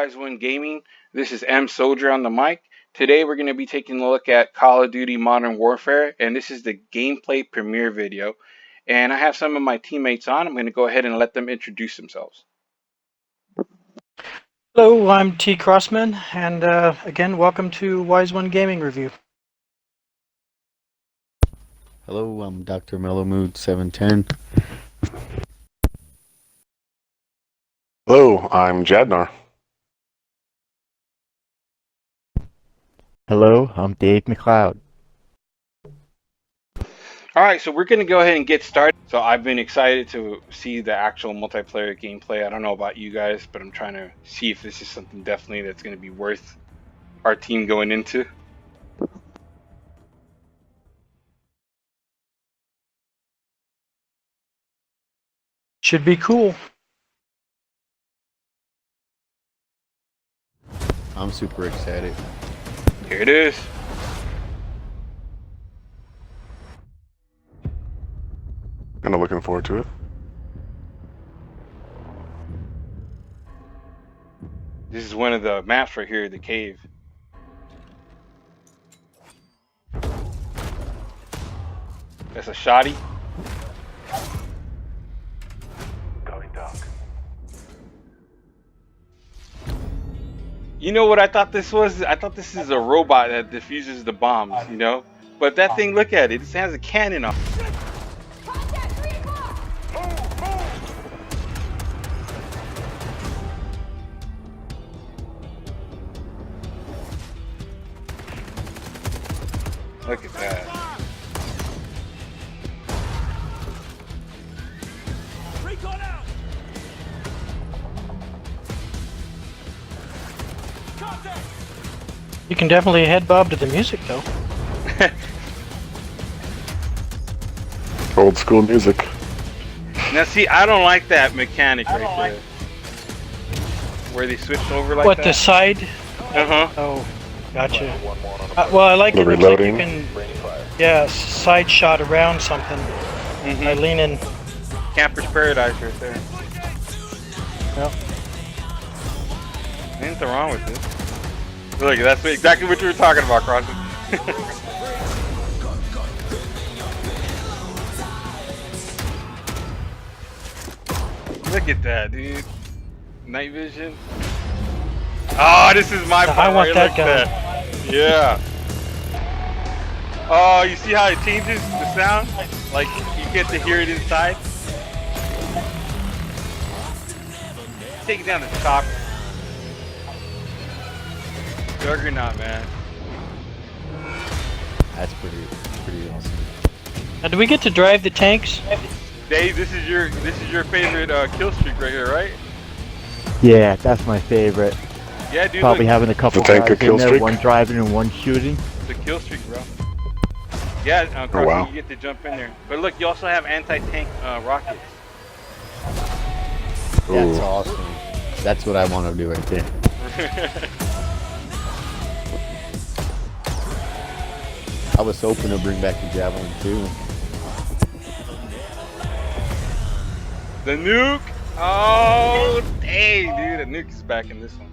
Wise One Gaming. This is M Soldier on the mic. Today we're going to be taking a look at Call of Duty Modern Warfare, and this is the gameplay premiere video. And I have some of my teammates on. I'm going to go ahead and let them introduce themselves. Hello, I'm T. Crossman, and again, welcome to Wise One Gaming Review. Hello, I'm Dr. Mellowmood 710. Hello, I'm Jadnar. Hello, I'm Dave McLeod. Alright, so we're going to go ahead and get started. So I've been excited to see the actual multiplayer gameplay. I don't know about you guys, but I'm trying to see if this is something definitely that's going to be worth our team going into. Should be cool. I'm super excited. Here it is. Kind of looking forward to it. This is one of the maps right here, the cave. That's a shoddy. Going dark. You know what I thought this was? I thought this is a robot that diffuses the bombs, you know? But that thing, look at it. It has a cannon on it. Look at that. You can definitely head bob to the music, though. Old school music. Now see, I don't like that mechanic right there. Where they switched over like What, that. the side? Uh-huh. Oh, gotcha. Well, I like The it. Looks like you reloading. can, yeah, side shot around something by leaning. Camper's Paradise right there. Yep. Ain't nothing wrong with this. Look, that's exactly what you were talking about, Crosby. Look at that, dude. Night vision. Oh, this is my part. I want that Look gun. at that. Yeah. Oh, you see how it changes the sound? Like, you get to hear it inside. Take it down to the top. Juggernaut, man. That's pretty awesome. Now, do we get to drive the tanks? Dave, this is your favorite kill streak right here, right? Yeah, that's my favorite. Yeah, dude. Probably look, having a couple The tank guys a kill in there, streak? one driving and one shooting. the kill streak, bro. Yeah, Crosby, Oh, wow. you get to jump in there. But look, you also have anti-tank rockets. That's Ooh. awesome. That's what I want to do right there. I was hoping to bring back the Javelin too. The nuke. Oh, dang, dude, the nuke is back in this one.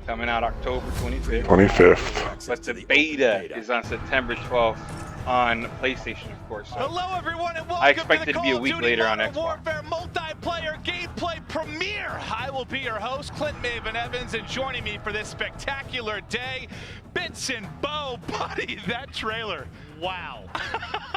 Coming out October 25th. 25th. But the beta is on September 12th on PlayStation, of course. So Hello, everyone, and welcome I expect to it the to be a Call of week Duty later on Modern Xbox. Warfare multiplayer gameplay premiere. I will be your host, Clint Maven Evans, and joining me for this spectacular day, Benson Bo. Buddy, that trailer. Wow.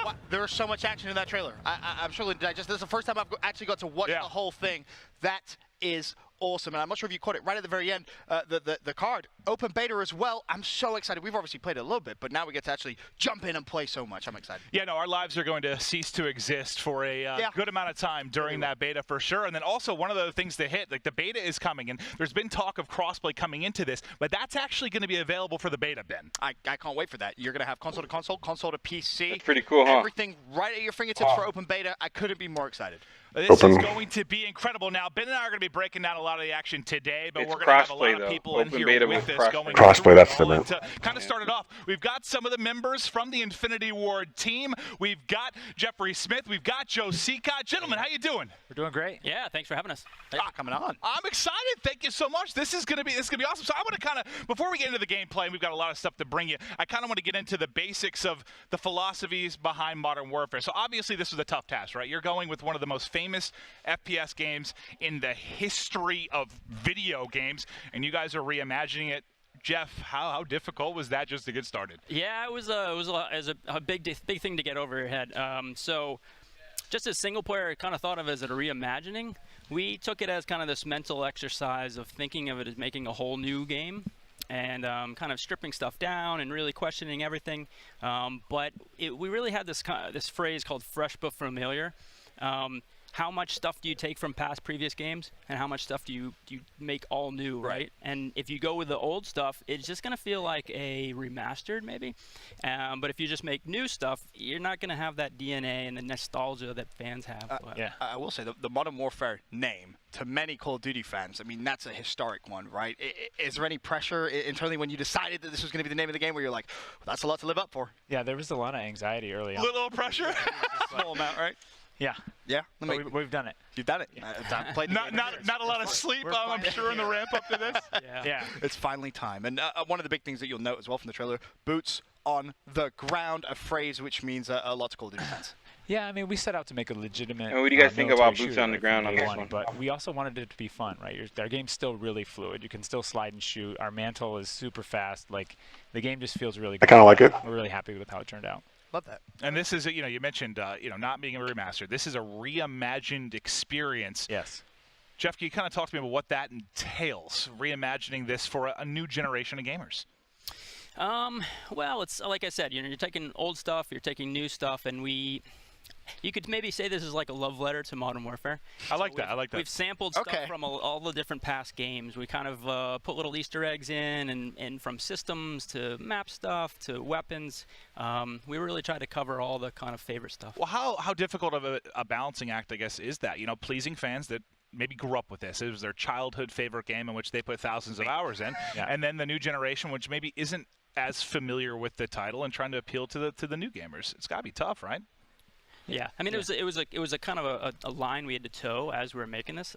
Wow, there was so much action in that trailer. I'm struggling to digest. This is the first time I've actually got to watch the whole thing. That is awesome, and I'm not sure if you caught it right at the very end. The card, open beta as well. I'm so excited. We've obviously played it a little bit, but now we get to actually jump in and play so much. I'm excited. Yeah, no, our lives are going to cease to exist for a good amount of time during that beta for sure. And then also one of the things that hit, like the beta is coming, and there's been talk of crossplay coming into this, but that's actually going to be available for the beta, Ben. I can't wait for that. You're going to have console to console, console to PC. That's pretty cool, huh? Everything right at your fingertips for open beta. I couldn't be more excited. This is going to be incredible. Now, Ben and I are going to be breaking down a lot of the action today, but It's we're going to have a lot crossplay, of people though. in Open here beta with with this crossplay. going Crossplay, through that's it the all. man. And to kind of start it off, we've got some of the members from the Infinity Ward team. We've got Jeffrey Smith. We've got Joe Seacott. Gentlemen, how you doing? We're doing great. Yeah, thanks for having us. Thanks for coming on. I'm excited. Thank you so much. This is gonna be awesome. So I want to kind of, before we get into the gameplay, and we've got a lot of stuff to bring you, I kind of want to get into the basics of the philosophies behind Modern Warfare. So obviously this was a tough task, right? You're going with one of the most famous FPS games in the history of video games, and you guys are reimagining it. Jeff, how difficult was that just to get started? Yeah, it was a big thing to get over your head. So just as single player, I kind of thought of it as a reimagining. We took it as kind of this mental exercise of thinking of it as making a whole new game and kind of stripping stuff down and really questioning everything. But we really had this phrase called fresh but familiar. How much stuff do you take from previous games, and how much stuff do you make all new, right? And if you go with the old stuff, it's just going to feel like a remastered, maybe. But if you just make new stuff, you're not going to have that DNA and the nostalgia that fans have. Yeah, I will say the Modern Warfare name, to many Call of Duty fans, I mean, that's a historic one, right? Is there any pressure internally when you decided that this was going to be the name of the game where you're like, well, that's a lot to live up for? Yeah, there was a lot of anxiety early on. Little pressure? Small amount, right? Yeah. Yeah, We've done it. You've done it. I've played not a lot of sleep, I'm sure, in the ramp up to this. Yeah. It's finally time. And one of the big things that you'll note as well from the trailer, boots on the ground, a phrase which means a lot to Call of Duty fans. Yeah, I mean, we set out to make a legitimate. And what do you guys think military about boots shooter on the ground from on day this one? But we also wanted it to be fun, right? Our game's still really fluid. You can still slide and shoot. Our mantle is super fast. Like, the game just feels really good. I kind of like it. We're really happy with how it turned out. Love that. And this is, you mentioned, not being a remaster. This is a reimagined experience. Yes. Jeff, can you kind of talk to me about what that entails, reimagining this for a new generation of gamers? Well, it's like I said, you're taking old stuff, you're taking new stuff, and you could maybe say this is like a love letter to Modern Warfare. I like that. We've sampled stuff from all the different past games. We kind of put little Easter eggs in, and from systems to map stuff to weapons. We really try to cover all the kind of favorite stuff. Well, how difficult of a balancing act, I guess, is that? Pleasing fans that maybe grew up with this. It was their childhood favorite game in which they put thousands of hours in. Yeah. And then the new generation, which maybe isn't as familiar with the title and trying to appeal to the new gamers. It's got to be tough, right? Yeah, I mean, it was a kind of a line we had to toe as we were making this.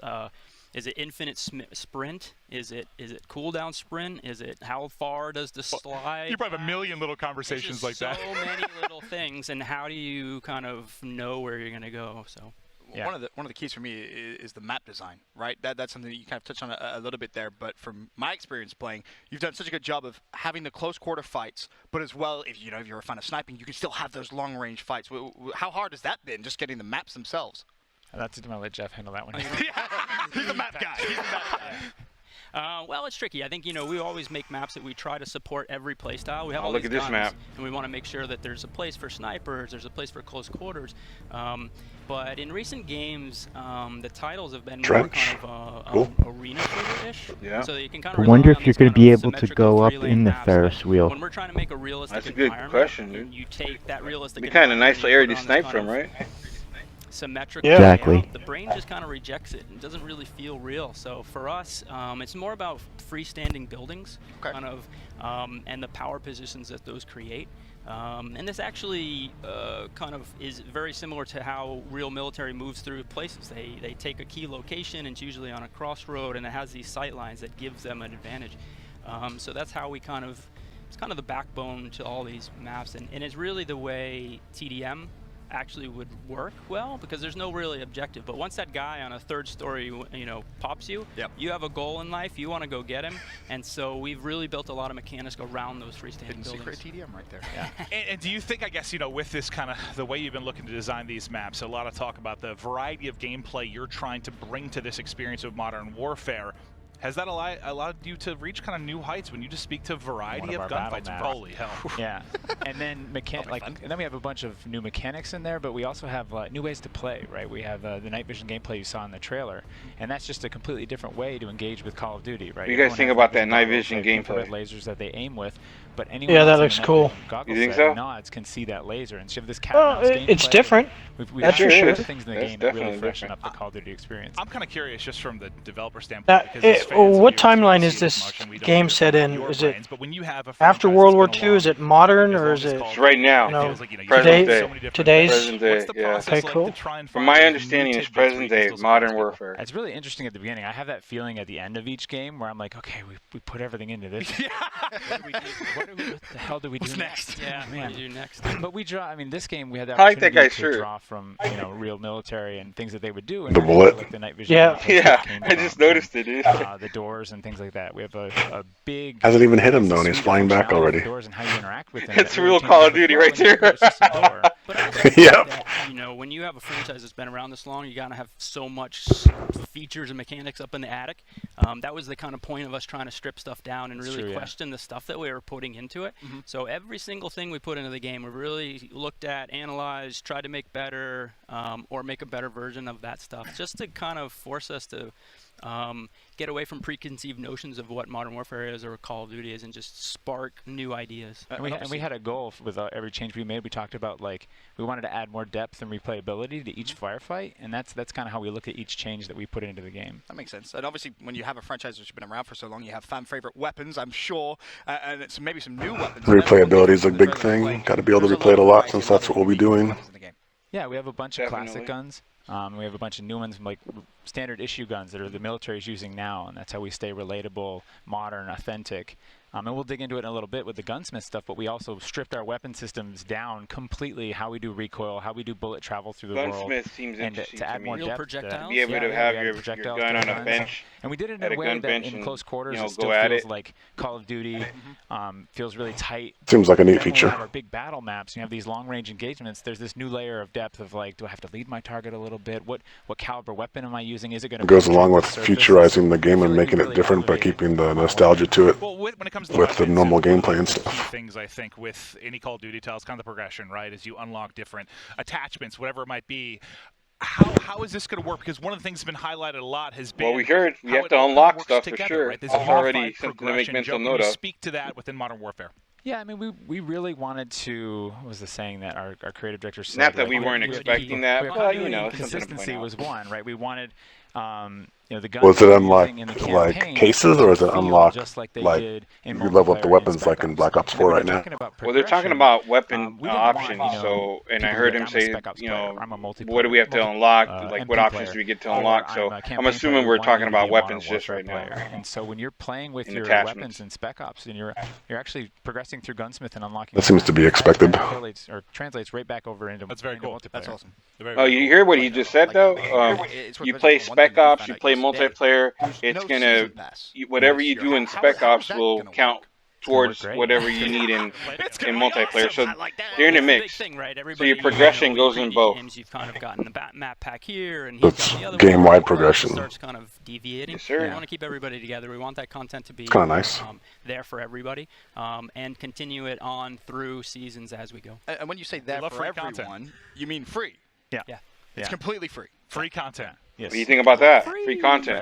Is it infinite sprint? Is it cooldown sprint? Is it how far does the slide? You probably have a million little conversations like that. So many little things, and how do you kind of know where you're going to go? So. Yeah. One of the keys for me is the map design, right? That's something that you kind of touched on a little bit there. But from my experience playing, you've done such a good job of having the close quarter fights, but as well, if you're a fan of sniping, you can still have those long range fights. How hard has that been, just getting the maps themselves? That's going to let Jeff handle that one. He's the map guy. Well, it's tricky. I think, we always make maps that we try to support every playstyle. We have all look these at this guns, map. and we want to make sure that there's a place for snipers, there's a place for close quarters. But in recent games, the titles have been more kind of arena shooter-ish. Yeah. So that you can kind I of wonder rely if on you're these going to kind be of able to symmetrical go up three-lane in the maps, Ferris but wheel. When we're trying to make a realistic That's a good environment, question, you take that realistic Be kind of environment nice and area put to it on snipe this from, kind of right? Symmetrical. Yeah. Exactly. The brain just kind of rejects it and doesn't really feel real. So for us, it's more about freestanding buildings, kind of, and the power positions that those create. And this actually kind of is very similar to how real military moves through places. They take a key location, and it's usually on a crossroad, and it has these sight lines that gives them an advantage. So that's how we it's kind of the backbone to all these maps, and it's really the way TDM actually would work well, because there's no really objective. But once that guy on a third story, pops you, you have a goal in life. You want to go get him, and so we've really built a lot of mechanics around those freestanding buildings. Secret TDM right there. Yeah. And do you think, I guess, with this kind of the way you've been looking to design these maps, a lot of talk about the variety of gameplay you're trying to bring to this experience of Modern Warfare. Has that allowed you to reach kind of new heights when you just speak to a variety of gunfights? Holy hell! Yeah, and then and then we have a bunch of new mechanics in there, but we also have new ways to play. Right, we have the night vision gameplay you saw in the trailer, and that's just a completely different way to engage with Call of Duty. Right. What do you guys think about that night vision gameplay? Lasers that they aim with. but anyone Yeah, else that in the looks night cool. vision goggles You think set, so? nods can see that laser, and so you have this cat and Well, mouse it's gameplay. different. Well, Well, this can see that laser, and so you have this cat and mouse gameplay. it's different. We've That's added for a sure. bunch of things in the That's game that really definitely freshen different. up the Call of Duty experience. I'm kind of curious just from the developer standpoint because as fans and What viewers, we timeline see is it as this much and we don't game hear set from in? your Is it brains, but when you have a after franchise World War that's been II? Is along it modern as or long is as it? Call of It's right Duty, now. it No, feels like, you know, Present you're day. so many different today's. things. Present day, What's the yeah. process Okay, like cool. to try and From find my those new understanding, it's tidbits where present you can day, still surprise Modern people? Warfare. It's really interesting at the beginning. I have that feeling at the end of each game where I'm like, okay, we put everything into this. Yeah. What the hell do we do What's next? Yeah, Man. what do you do next? But we draw. I mean, this game we had the I like that opportunity guy's to shirt. draw from real military and things that they would do. And The that's where, bullet. like the night vision. Yeah. gameplay Yeah, stuff came I just from, noticed it, dude. the doors and things like that. We have a big. Hasn't even hit him it's a though, and he's suite of flying back functionality with already. the doors and how you interact with them. That's that really real changes Call of the Duty flow, right and you think there. it's just a door. But I also think Yep. that, you know, when you have a franchise that's been around this long, you gotta have so much features and mechanics up in the attic. That was the kind of point of us trying to strip stuff down and really true, yeah. question the stuff that we were putting into it. So every single thing we put into the game, we really looked at, analyzed, tried to make better, or make a better version of that stuff, just to kind of force us to get away from preconceived notions of what Modern Warfare is or Call of Duty is, and just spark new ideas. And we had a goal with every change we made. We talked about like we wanted to add more depth and replayability to each firefight, and that's kind of how we look at each change that we put into the game. That makes sense. And obviously, when you have a franchise that's been around for so long, you have fan favorite weapons, I'm sure, and it's maybe some new weapons. Replayability is a big thing. Got to be able to replay it a lot since that's what we'll be doing. Yeah, we have a bunch of classic Definitely. guns. We have a bunch of new ones, like standard issue guns that are the military is using now, and that's how we stay relatable, modern, authentic. And we'll dig into it in a little bit with the gunsmith stuff, but we also stripped our weapon systems down completely, how we do recoil, how we do bullet travel through the world. Gunsmith seems And interesting to add me. more Real depth. projectiles? Be able Yeah, to we have added your projectiles gun to on our a guns. bench. And we did it in at a a way gun that bench in and, close quarters you know, it still go at feels it. like Call of Duty, feels really tight. Seems like a neat Then when we feature. have our big battle maps, and you have these long-range engagements, there's this new layer of depth of like, do I have to lead my target a little bit? What caliber weapon am I using? Is it going to It goes along with futurizing the game and making it different by keeping the nostalgia to it Well, when it comes to with the weapons, normal one of gameplay and the key stuff. things I think with any Call of Duty title is kind of the progression, right? As you unlock different attachments, whatever it might be. How is this going to work? Because one of the things that's been highlighted a lot has been Well, we heard we how have it to all kind of unlock works stuff for together, sure. right? This That's already unified something to make progression. mental Joe, note can you of. speak to that within Modern Warfare? Yeah, I mean, we really wanted to. What was the saying that our creative director said? Not that like, we weren't expecting that, but you know, it's something to point consistency out. was one, right? We wanted, the guns Was it we were unlock using in the like campaign cases, or is it feel unlock just like they like did in you level up the multiplayer in weapons Spec like in Ops? Black Ops And 4 then right when now? we're talking about Well, they're talking progression, about weapon we didn't want, options. So, and I people to heard be him like, I'm a say, Spec Ops you player, know, I'm a multiplayer, what do we have to unlock? Like, what MP options player, do we get to or unlock? I'm So, a campaign I'm assuming player, we're want talking you to about be a Modern weapons just Warfare right now. player. And so when you're playing with And your attachments. weapons in Spec Ops, and you're actually progressing through Gunsmith and unlocking. That seems to be expected. Correlates or translates right back over into. That's very into cool. multiplayer. That's awesome. Oh, you hear what he just said though? You play Spec Ops, you play multiplayer. It's gonna whatever you do in Spec Ops will count towards great. whatever you need in multiplayer. So they're in That's a the big mix. thing, right? So Everybody, your progression you know, goes in previous both. Games, you've kind of gotten the map pack here, and he's That's got the other game-wide one. It progression. starts kind of deviating. Yes, sir. We want to keep everybody together. We want that content to be kinda nice. there for everybody, and continue it on through seasons as we go. And when you say there love for free everyone, content. you mean free. Yeah. Yeah. It's completely free. Free content. Yes. What do you think about that? Free content.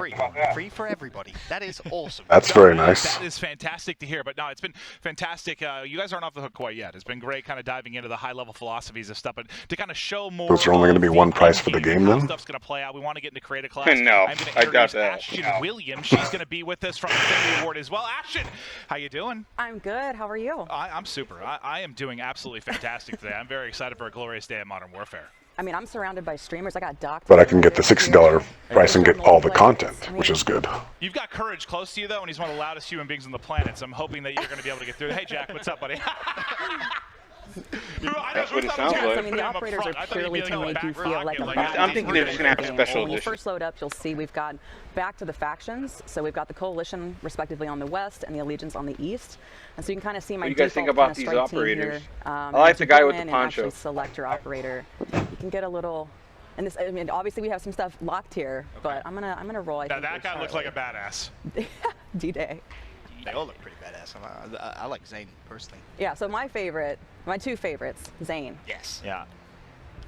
Free for everybody. That is awesome. That's very nice. That is fantastic to hear. But no, it's been fantastic. You guys aren't off the hook quite yet. It's been great kind of diving into the high-level philosophies of stuff, but to kind of show more. Those are only gonna be of one the price for the in-game, game, how then? stuff's going to play out. We want to get into creative class. No, I'm gonna I doubt introduce that. Ashton Williams. She's going to be with us from Infinity Ward as well. Ashton, how you doing? I'm good. How are you? I'm super. I am doing absolutely fantastic today. I'm very excited for a glorious day at Modern Warfare. I mean, I'm surrounded by streamers. I got docked. But I can get the $60 price and get all the content, which is good. You've got Courage close to you, though, and he's one of the loudest human beings on the planet, so I'm hoping that you're going to be able to get through. Hey, Jack, what's up, buddy? That's what it sounds like. I mean, the operators are purely to make you feel like a I'm thinking they're just gonna have a special When you edition. first load up, you'll see we've got back to the factions. So we've got the Coalition, respectively, on the west and the Allegiance on the east. And so you can kind of see my What do you guys think default about kind these of strike team operators? here. I like as the you guy go with the in and actually poncho. select your operator. You can get a little. And this, I mean, obviously we have some stuff locked here, but I'm gonna roll. I Now, think, that with guy looks like a Charlie. badass. D-Day. They all look pretty badass. I like Zane personally. Yeah. So my two favorites, Zane. Yes. Yeah.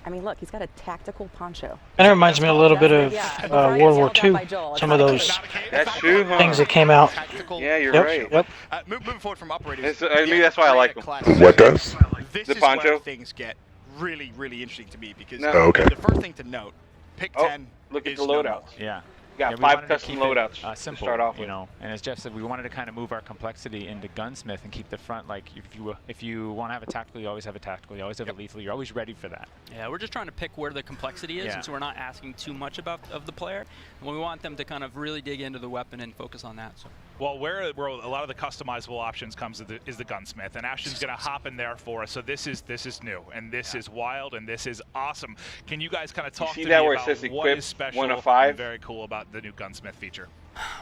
I mean, look, he's got a tactical poncho. And it reminds me a little bit of World War II. Some of those That's true, huh? things that came out. Yeah, you're Yep, right. yep. Moving forward from operators. Maybe that's why I like him. What does? This The is poncho? where things get really, really interesting to me because No. Oh, okay. the first thing to note, pick 10 look at is the no loadouts. more. Yeah. You got Yeah, we 5 wanted to custom keep it, loadouts to simple, start off with. you know. And as Jeff said, we wanted to kind of move our complexity into gunsmith and keep the front like if you want to have a tactical, you always have a tactical. You always have a lethal. You're always ready for that. Yeah, we're just trying to pick where the complexity is, and so we're not asking too much of the player. And we want them to kind of really dig into the weapon and focus on that. So. Well, where a lot of the customizable options comes is the gunsmith, and Ashton's going to hop in there for us. So this is new, and this is wild, and this is awesome. Can you guys kind of talk to me where it about says what equip is special 1 of 5? and very cool about the new gunsmith feature?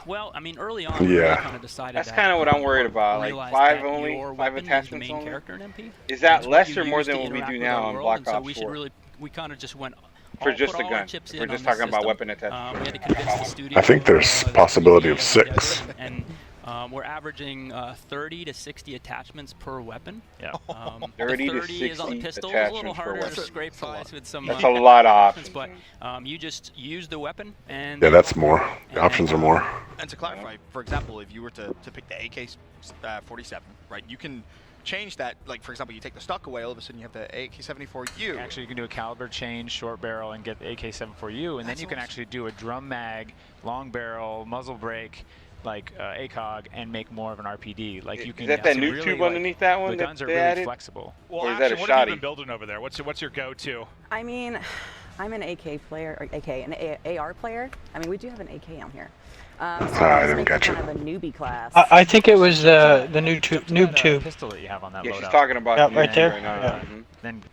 Well, I mean, early on, we really kind of decided that's kind of what I'm worried about. Like 5 only, 5 attachments main only. Character in MP. Is that less or you more use than to what we interact do with now our on world, Black and Ops so 4? we kind of just went For just put a all our gun. chips We're in just on this talking about system. weapon attachments. We had to convince the studio. I think there's possibility of 6. And we're averaging 30 to 60 attachments per weapon. Yeah. 30 to 30 is on the 60 pistol. It's a little attachments per harder to weapon. scrape twice with some. That's a lot of options. But you just use the weapon and. Yeah, that's more. The options are more. And to clarify, for example, if you were to pick the AK-47, right, you can change that. Like, for example, you take the stock away, all of a sudden you have the AK-74U. Actually, you can do a caliber change, short barrel, and get the AK-74U, and then you can actually do a drum mag, long barrel, muzzle brake, like ACOG, and make more of an RPD. Like you can. Is that new really, tube underneath that one? The that guns are they really added? flexible. Well, or is that a Ashton, what have you shoddy? been building over there? What's your go-to? I mean, I'm an AK player, or an AR player. I mean, we do have an AK on here. So I didn't catch kind it. of a newbie class. I think it was the noob tube. Pistol that you have on that Yeah, loadout. she's talking about Yep, the right new there. right now. Yeah. Mhm. Then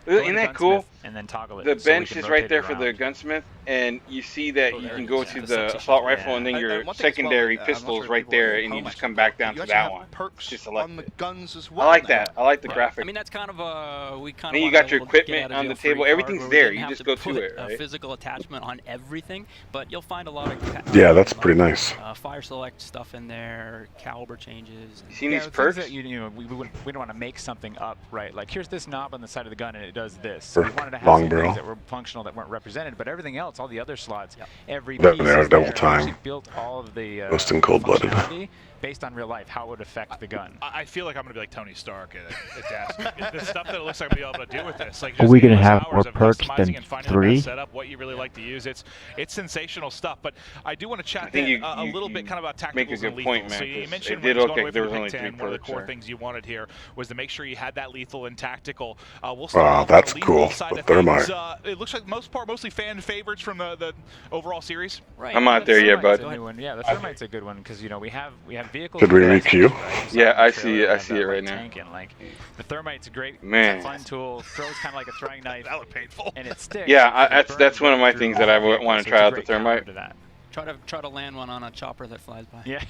Isn't that cool? and then toggle it. The so we bench can is rotate right there it for the around. gunsmith, and you see that you there can it go is. to Yeah, the the assault rifle, yeah. and then your one thing as well, secondary I'm not pistol sure is if right people there, at and you home just actually come back down you to actually that have one. perks Just on select the it. guns as I well. like now. that. I like the Yeah. graphic. I mean, that's kind of we kind of. Then you got your equipment on the table. Everything's there. You just go to it, A right? physical attachment on everything, but you'll find a lot of. Yeah, that's pretty nice. Fire select stuff in there, caliber changes. You seen these the things perks? that we don't want to make something up, right? Like here's this knob on the side of the gun and it does this. Or We wanted to have long some barrel. things that were functional that weren't represented, but everything else, all the other slots, every There, piece there, is double there. time. We actually built all of the Ghost and cold-blooded. functionality based on real life, how it would affect the gun. I feel like I'm going to be like Tony Stark at desk. The stuff that it looks like I'm going to be able to do with this. Like Are just we gonna endless have hours more of perks customizing than and finding 3? the best setup, what you really like to use. It's sensational stuff. But I do want to chat then a little bit kind of about tacticals make a and good lethals. point, man, So you 'cause mentioned it when did you was look going like away there from was the only Pick 10, 3 one of the perks core there. things you wanted here was to make sure you had that lethal and tactical. We'll Wow, start off that's on the lethal cool. side The of thermite. things. It looks like mostly fan favorites from the overall series. Right. I'm not there yet, bud. Yeah, the thermite's a good one because we have vehicles. Should we with re-queue? right? Yeah, I Trailer, see it. we I have see that it right light now. tank, and like the thermite's great. Man. It's a fun tool. Throws kind of like a throwing knife. That looked painful. And it sticks. Yeah, and it that's burns one of my through things all that I the would vehicles, want to so try it's a out the great counter thermite. to that. Try to land one on a chopper that flies by. Yeah.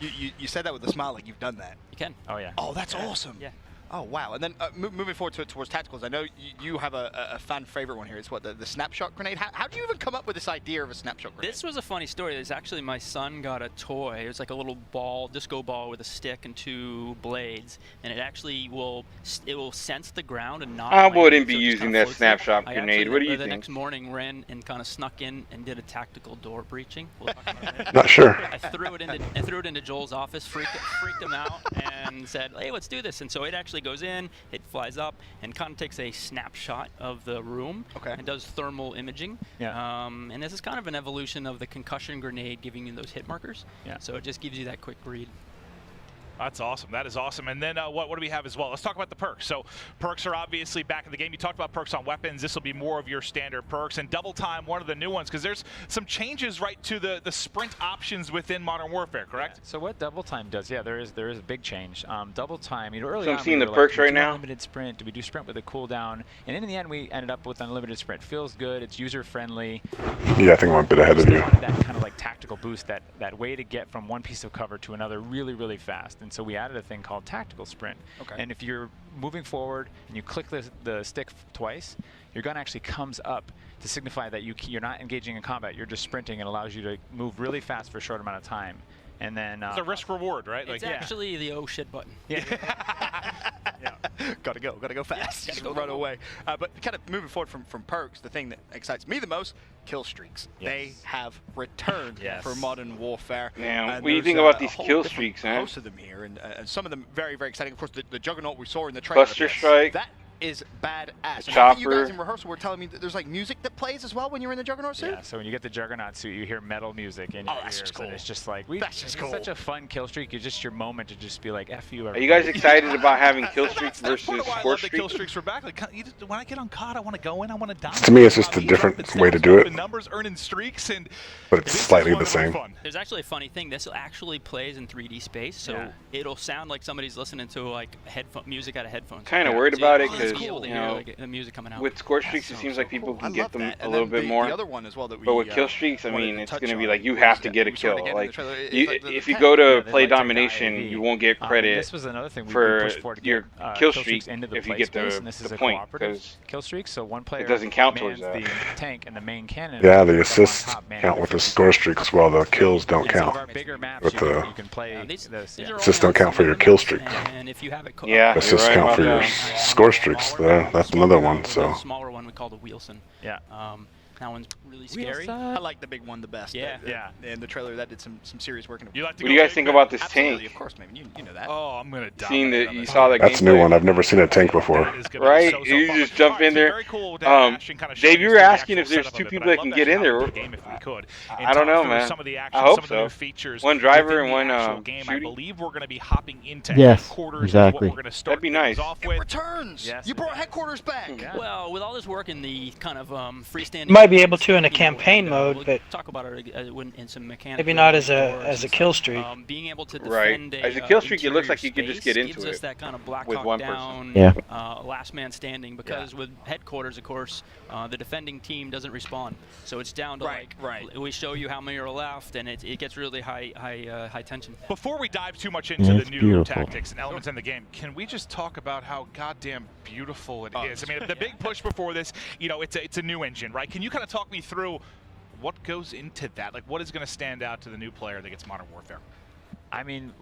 You said that with a smile, like you've done that. You can. Oh yeah. Oh, that's awesome. Yeah. Oh wow! And then moving forward towards tacticals, I know you have a fan favorite one here. It's what the snapshot grenade. How do you even come up with this idea of a snapshot grenade? This was a funny story. It's actually my son got a toy. It was like a little ball, disco ball with a stick and 2 blades, and it actually will sense the ground and not. I land, wouldn't be so it just using kinda that floats snapshot there. grenade. I What do you the think? next morning ran and kind of snuck in and did a tactical door breaching. We'll talk about it. Not sure. I threw it into Joel's office, freaked him out, and said, "Hey, let's do this." And so it actually goes in, it flies up, and kind of takes a snapshot of the room. Okay. And does thermal imaging. Yeah. And this is kind of an evolution of the concussion grenade, giving you those hit markers. Yeah. So it just gives you that quick read. That's awesome. That is awesome. And then what do we have as well? Let's talk about the perks. So perks are obviously back in the game. You talked about perks on weapons. This will be more of your standard perks. And double time, one of the new ones, because there's some changes right to the sprint options within Modern Warfare, correct? Yeah. So what double time does? Yeah, there is a big change. Double time. Early So I'm on, seeing we the were perks like, do we right do now? Unlimited sprint. Do we do sprint with a cooldown? And in the end, we ended up with unlimited sprint. Feels good. It's user friendly. Yeah, I think I'm a bit ahead of Still you. wanted that kind of like tactical boost, that way to get from one piece of cover to another really, really fast. And so we added a thing called tactical sprint. Okay. And if you're moving forward and you click the stick twice, your gun actually comes up to signify that you're not engaging in combat. You're just sprinting. It allows you to move really fast for a short amount of time. And then It's a risk reward, right? It's Like, actually the oh shit button. yeah. Gotta go fast. Just run away. But kind of moving forward from perks, the thing that excites me the most, kill streaks. They have returned for Modern Warfare. Man, what do you think about these kill streaks, man? Most of them here, and some of them very, very exciting. Of course, the Juggernaut we saw in the trailer. Cluster Strike. That is badass. Chopper. You guys in rehearsal were telling me that there's like music that plays as well when you're in the Juggernaut suit? Yeah, so when you get the Juggernaut suit, you hear metal music in your ears, just cool. and it's just like, It's such a fun kill streak. It's just your moment to just be like, F you. Are you guys excited about having kill streaks versus Part of why I score love the kill streaks? streaks were back. Like, when I get on COD, I want to go in, I want to dominate. To me, it's just a different way to do it. Numbers earning streaks, and but it's slightly the same. There's actually a funny thing. This actually plays in 3D space, so it'll sound like somebody's listening to like music out of headphones. Kind of worried about it because you know, the music coming out. with score streaks, it seems like people can get them a little bit the more. other one as well that we, but with kill streaks, I mean, it's going to be like you was have to that get a we saw it kill. again in Like, the trailer. if you go to they play like to domination, AV. you won't get credit this was another thing we for pushed forward to your get, kill streaks streak into the if you play get space, and this the is a point, cooperative because kill streak, so one player doesn't count towards mans that. the tank and the main cannon. Yeah, the up on assists top, man. count with the score streak as well. The kills don't In some of count. our bigger maps, With you the can play this. assists don't count for your kill streak. And if you have it, Yeah, Assists you're right count for about your that. score streaks. That's another one. So The smaller one we call the Wheelson. Yeah. That one's really scary. I like the big one the best. Yeah. In the trailer, that did some serious work. You like to What do you guys think about this Absolutely, tank? of course, man. You know that. Oh, I'm gonna die. You saw that that's a new one. I've never seen a tank before. Right? You just jump in there. Dave, you were asking if there's two people that can get in there. I don't know, man. I hope so. One driver and one I shooting. believe we're going to be hopping into Yes, headquarters. exactly. We're going to start That'd be nice. off It with. returns. Yes, You it brought does. headquarters back. Well, with all this work in the kind of freestanding, Might be able to in a you know, campaign mode, we'll but talk about it in some mechanics. maybe not as a kill streak. Being able to Right. defend As a kill streak, it looks like you could just get into gives us it that kind of Black with Hawk one Down, person. Yeah. last man standing. Because with headquarters, of course, the defending team doesn't respawn, so it's down to we show you how many are left, and it gets really high tension. Before we dive too much into Yeah, the new beautiful. tactics and elements in the game, can we just talk about how goddamn beautiful it is? I mean, the big push before this, you know, it's a new engine, right? Can you kind of talk me through what goes into that? Like, what is going to stand out to the new player that gets Modern Warfare? I mean,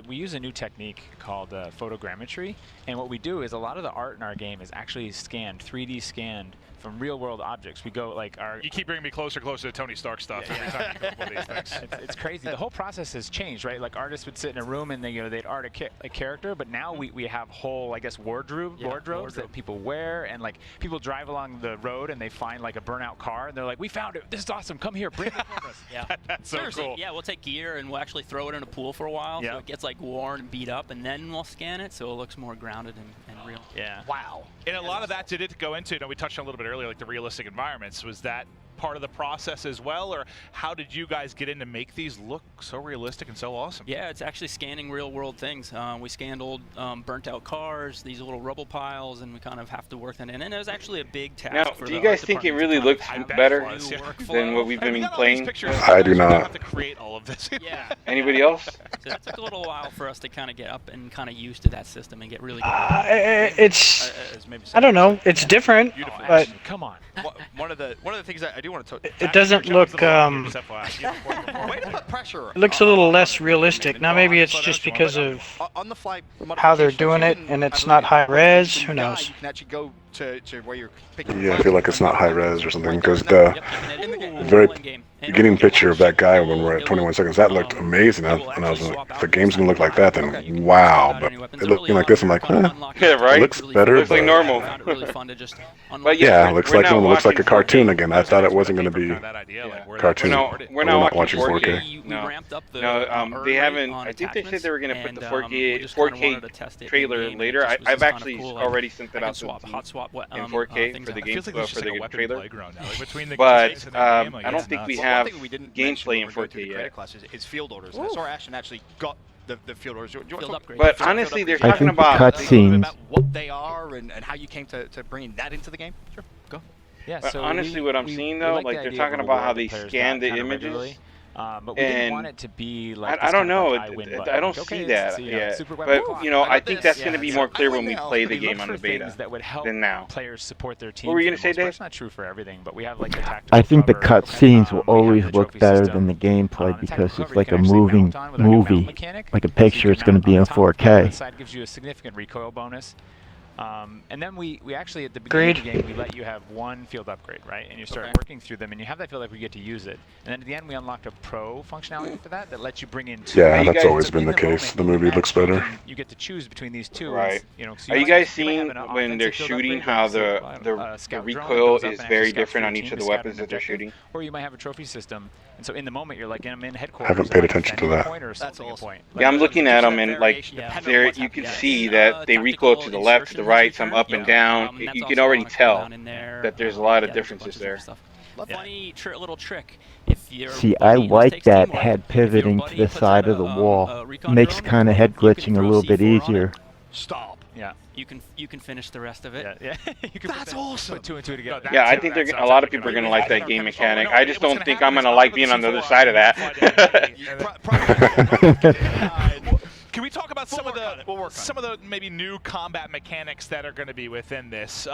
we use a new technique called photogrammetry, and what we do is a lot of the art in our game is actually scanned, 3D scanned from real-world objects. We go like our. You keep bringing me closer to Tony Stark stuff every time you go one of these things. It's crazy. The whole process has changed, right? Like artists would sit in a room and they'd art a character, but now we have whole, I guess, wardrobes that people wear, and like people drive along the road and they find like a burnout car and they're like, "We found it. This is awesome. Come here, bring it for us." Yeah, that's so seriously. cool. Yeah, we'll take gear and we'll actually throw it in a pool for a while, so it gets like worn and beat up, and then we'll scan it so it looks more grounded and real. Yeah. Wow. And a lot of that did it go into, you know, we touched on a little bit earlier, like the realistic environments. Was that part of the process as well, or how did you guys get in to make these look so realistic and so awesome? Yeah, it's actually scanning real world things. We scanned old burnt out cars, these little rubble piles, and we kind of have to work that in. And it was actually a big task. Now, for do the you guys art think it department really to looks kind of better workflow. than what we've been playing? I do not. Have to create all of this. Yeah. Anybody else? So it took a little while for us to kind of get up and kind of used to that system and get really good. It's I don't know. It's different, but come on. One of the things that I do want to talk. it doesn't look. Pressure. It looks a little less realistic. Now maybe it's just because of on the fly how they're doing it, and it's not high res. Who knows? You can actually go to where you're picking. Yeah, I feel like it's not high res or something because the very beginning picture of that guy when we're at 21 seconds, that looked amazing. And I was like, if the game's gonna look like that, then wow. But it looked like this, I'm like, yeah, right. It looks better. Looks like normal. But yeah, it looks like one looks like a cartoon again. I thought it wasn't gonna be cartoon. We're not watching 4K. No, they haven't. I think they said they were gonna put the 4K trailer later. I've actually already sent that out to the team in 4K for the game for the trailer. But I don't think we have gameplay in 4K yet. It's field orders. And I saw Ashton actually got the field orders. Do you want to talk but honestly, they're I talking think the about cutscenes. what they are and how you came to bringing that into the game. Sure, go. Yeah. But So honestly, what I'm seeing though, like they're talking about how they scan the images. But we didn't want it to be like I don't know. I don't see that yet. But you know, I think that's going to be more clear when we play the game on the beta than now. Players support their team. What were you going to say, Dave? It's not true for everything, but we have like the tactical I think the cover, cutscenes will we have always the look trophy better system. than the gameplay The because tactical it's cover like you a can actually moving mount on with our new mount movie, mechanic. like a So you picture. can It's going to mount be on in top. The 4K. side gives you a significant recoil bonus. And then we actually, at the beginning of the game, we let you have one field upgrade, right? And you start working through them, and you have that field upgrade, we get to use it. And then at the end, we unlocked a pro functionality for that lets you bring in two. Yeah, that's always been the case. The movie looks better. You get to choose between these two. Right. And, Are you guys seeing when they're shooting how the recoil is very different on each of the weapons that they're shooting? Or you might have a trophy system, and so in the moment you're like, I'm in headquarters. I haven't paid attention to that. That's awesome. Yeah, I'm looking at them, and like there, you can see that they recoil to the left, to the right, some up and down. You can already tell that there's a lot of differences there. Funny little trick. If you're See, I like that head pivoting to the side of the wall. Makes kind of head glitching a little bit easier. Stop. Yeah. You can finish the rest of it. Yeah. That's awesome. Put two and two together. Yeah, I think a lot of people are gonna like that game mechanic. I just don't think I'm gonna like being on the other side of that. Can we talk about some of the maybe new combat mechanics that are going to be within this?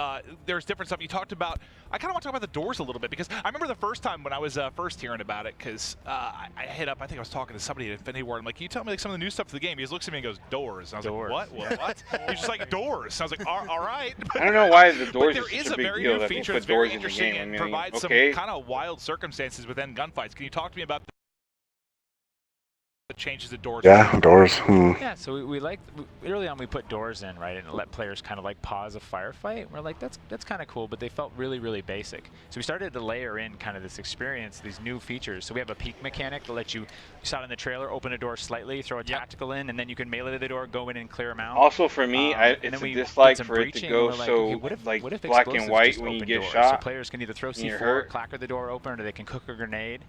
There's different stuff you talked about. I kind of want to talk about the doors a little bit because I remember the first time when I was first hearing about it, because I hit up, I think I was talking to somebody at Infinity Ward. I'm like, can you tell me like some of the new stuff for the game? He just looks at me and goes, doors. And I was like, what? He's just like, doors. And I was like, all right. I don't know why the doors is such such a big deal that they put doors in the game. I mean, provides some kind of wild circumstances within gunfights. Can you talk to me about the changes to doors? Yeah, doors. Yeah, so we like early on we put doors in, right, and let players kind of like pause a firefight. We're like, that's kind of cool, but they felt really basic. So we started to layer in kind of this experience, these new features. So we have a peek mechanic that lets you saw it in the trailer, open a door slightly, throw a tactical in, and then you can melee the door, go in and clear them out. Also for me, it's a dislike for it to go so like black and white when you get shot. So players can either throw C4, clacker the door open, or they can cook a grenade.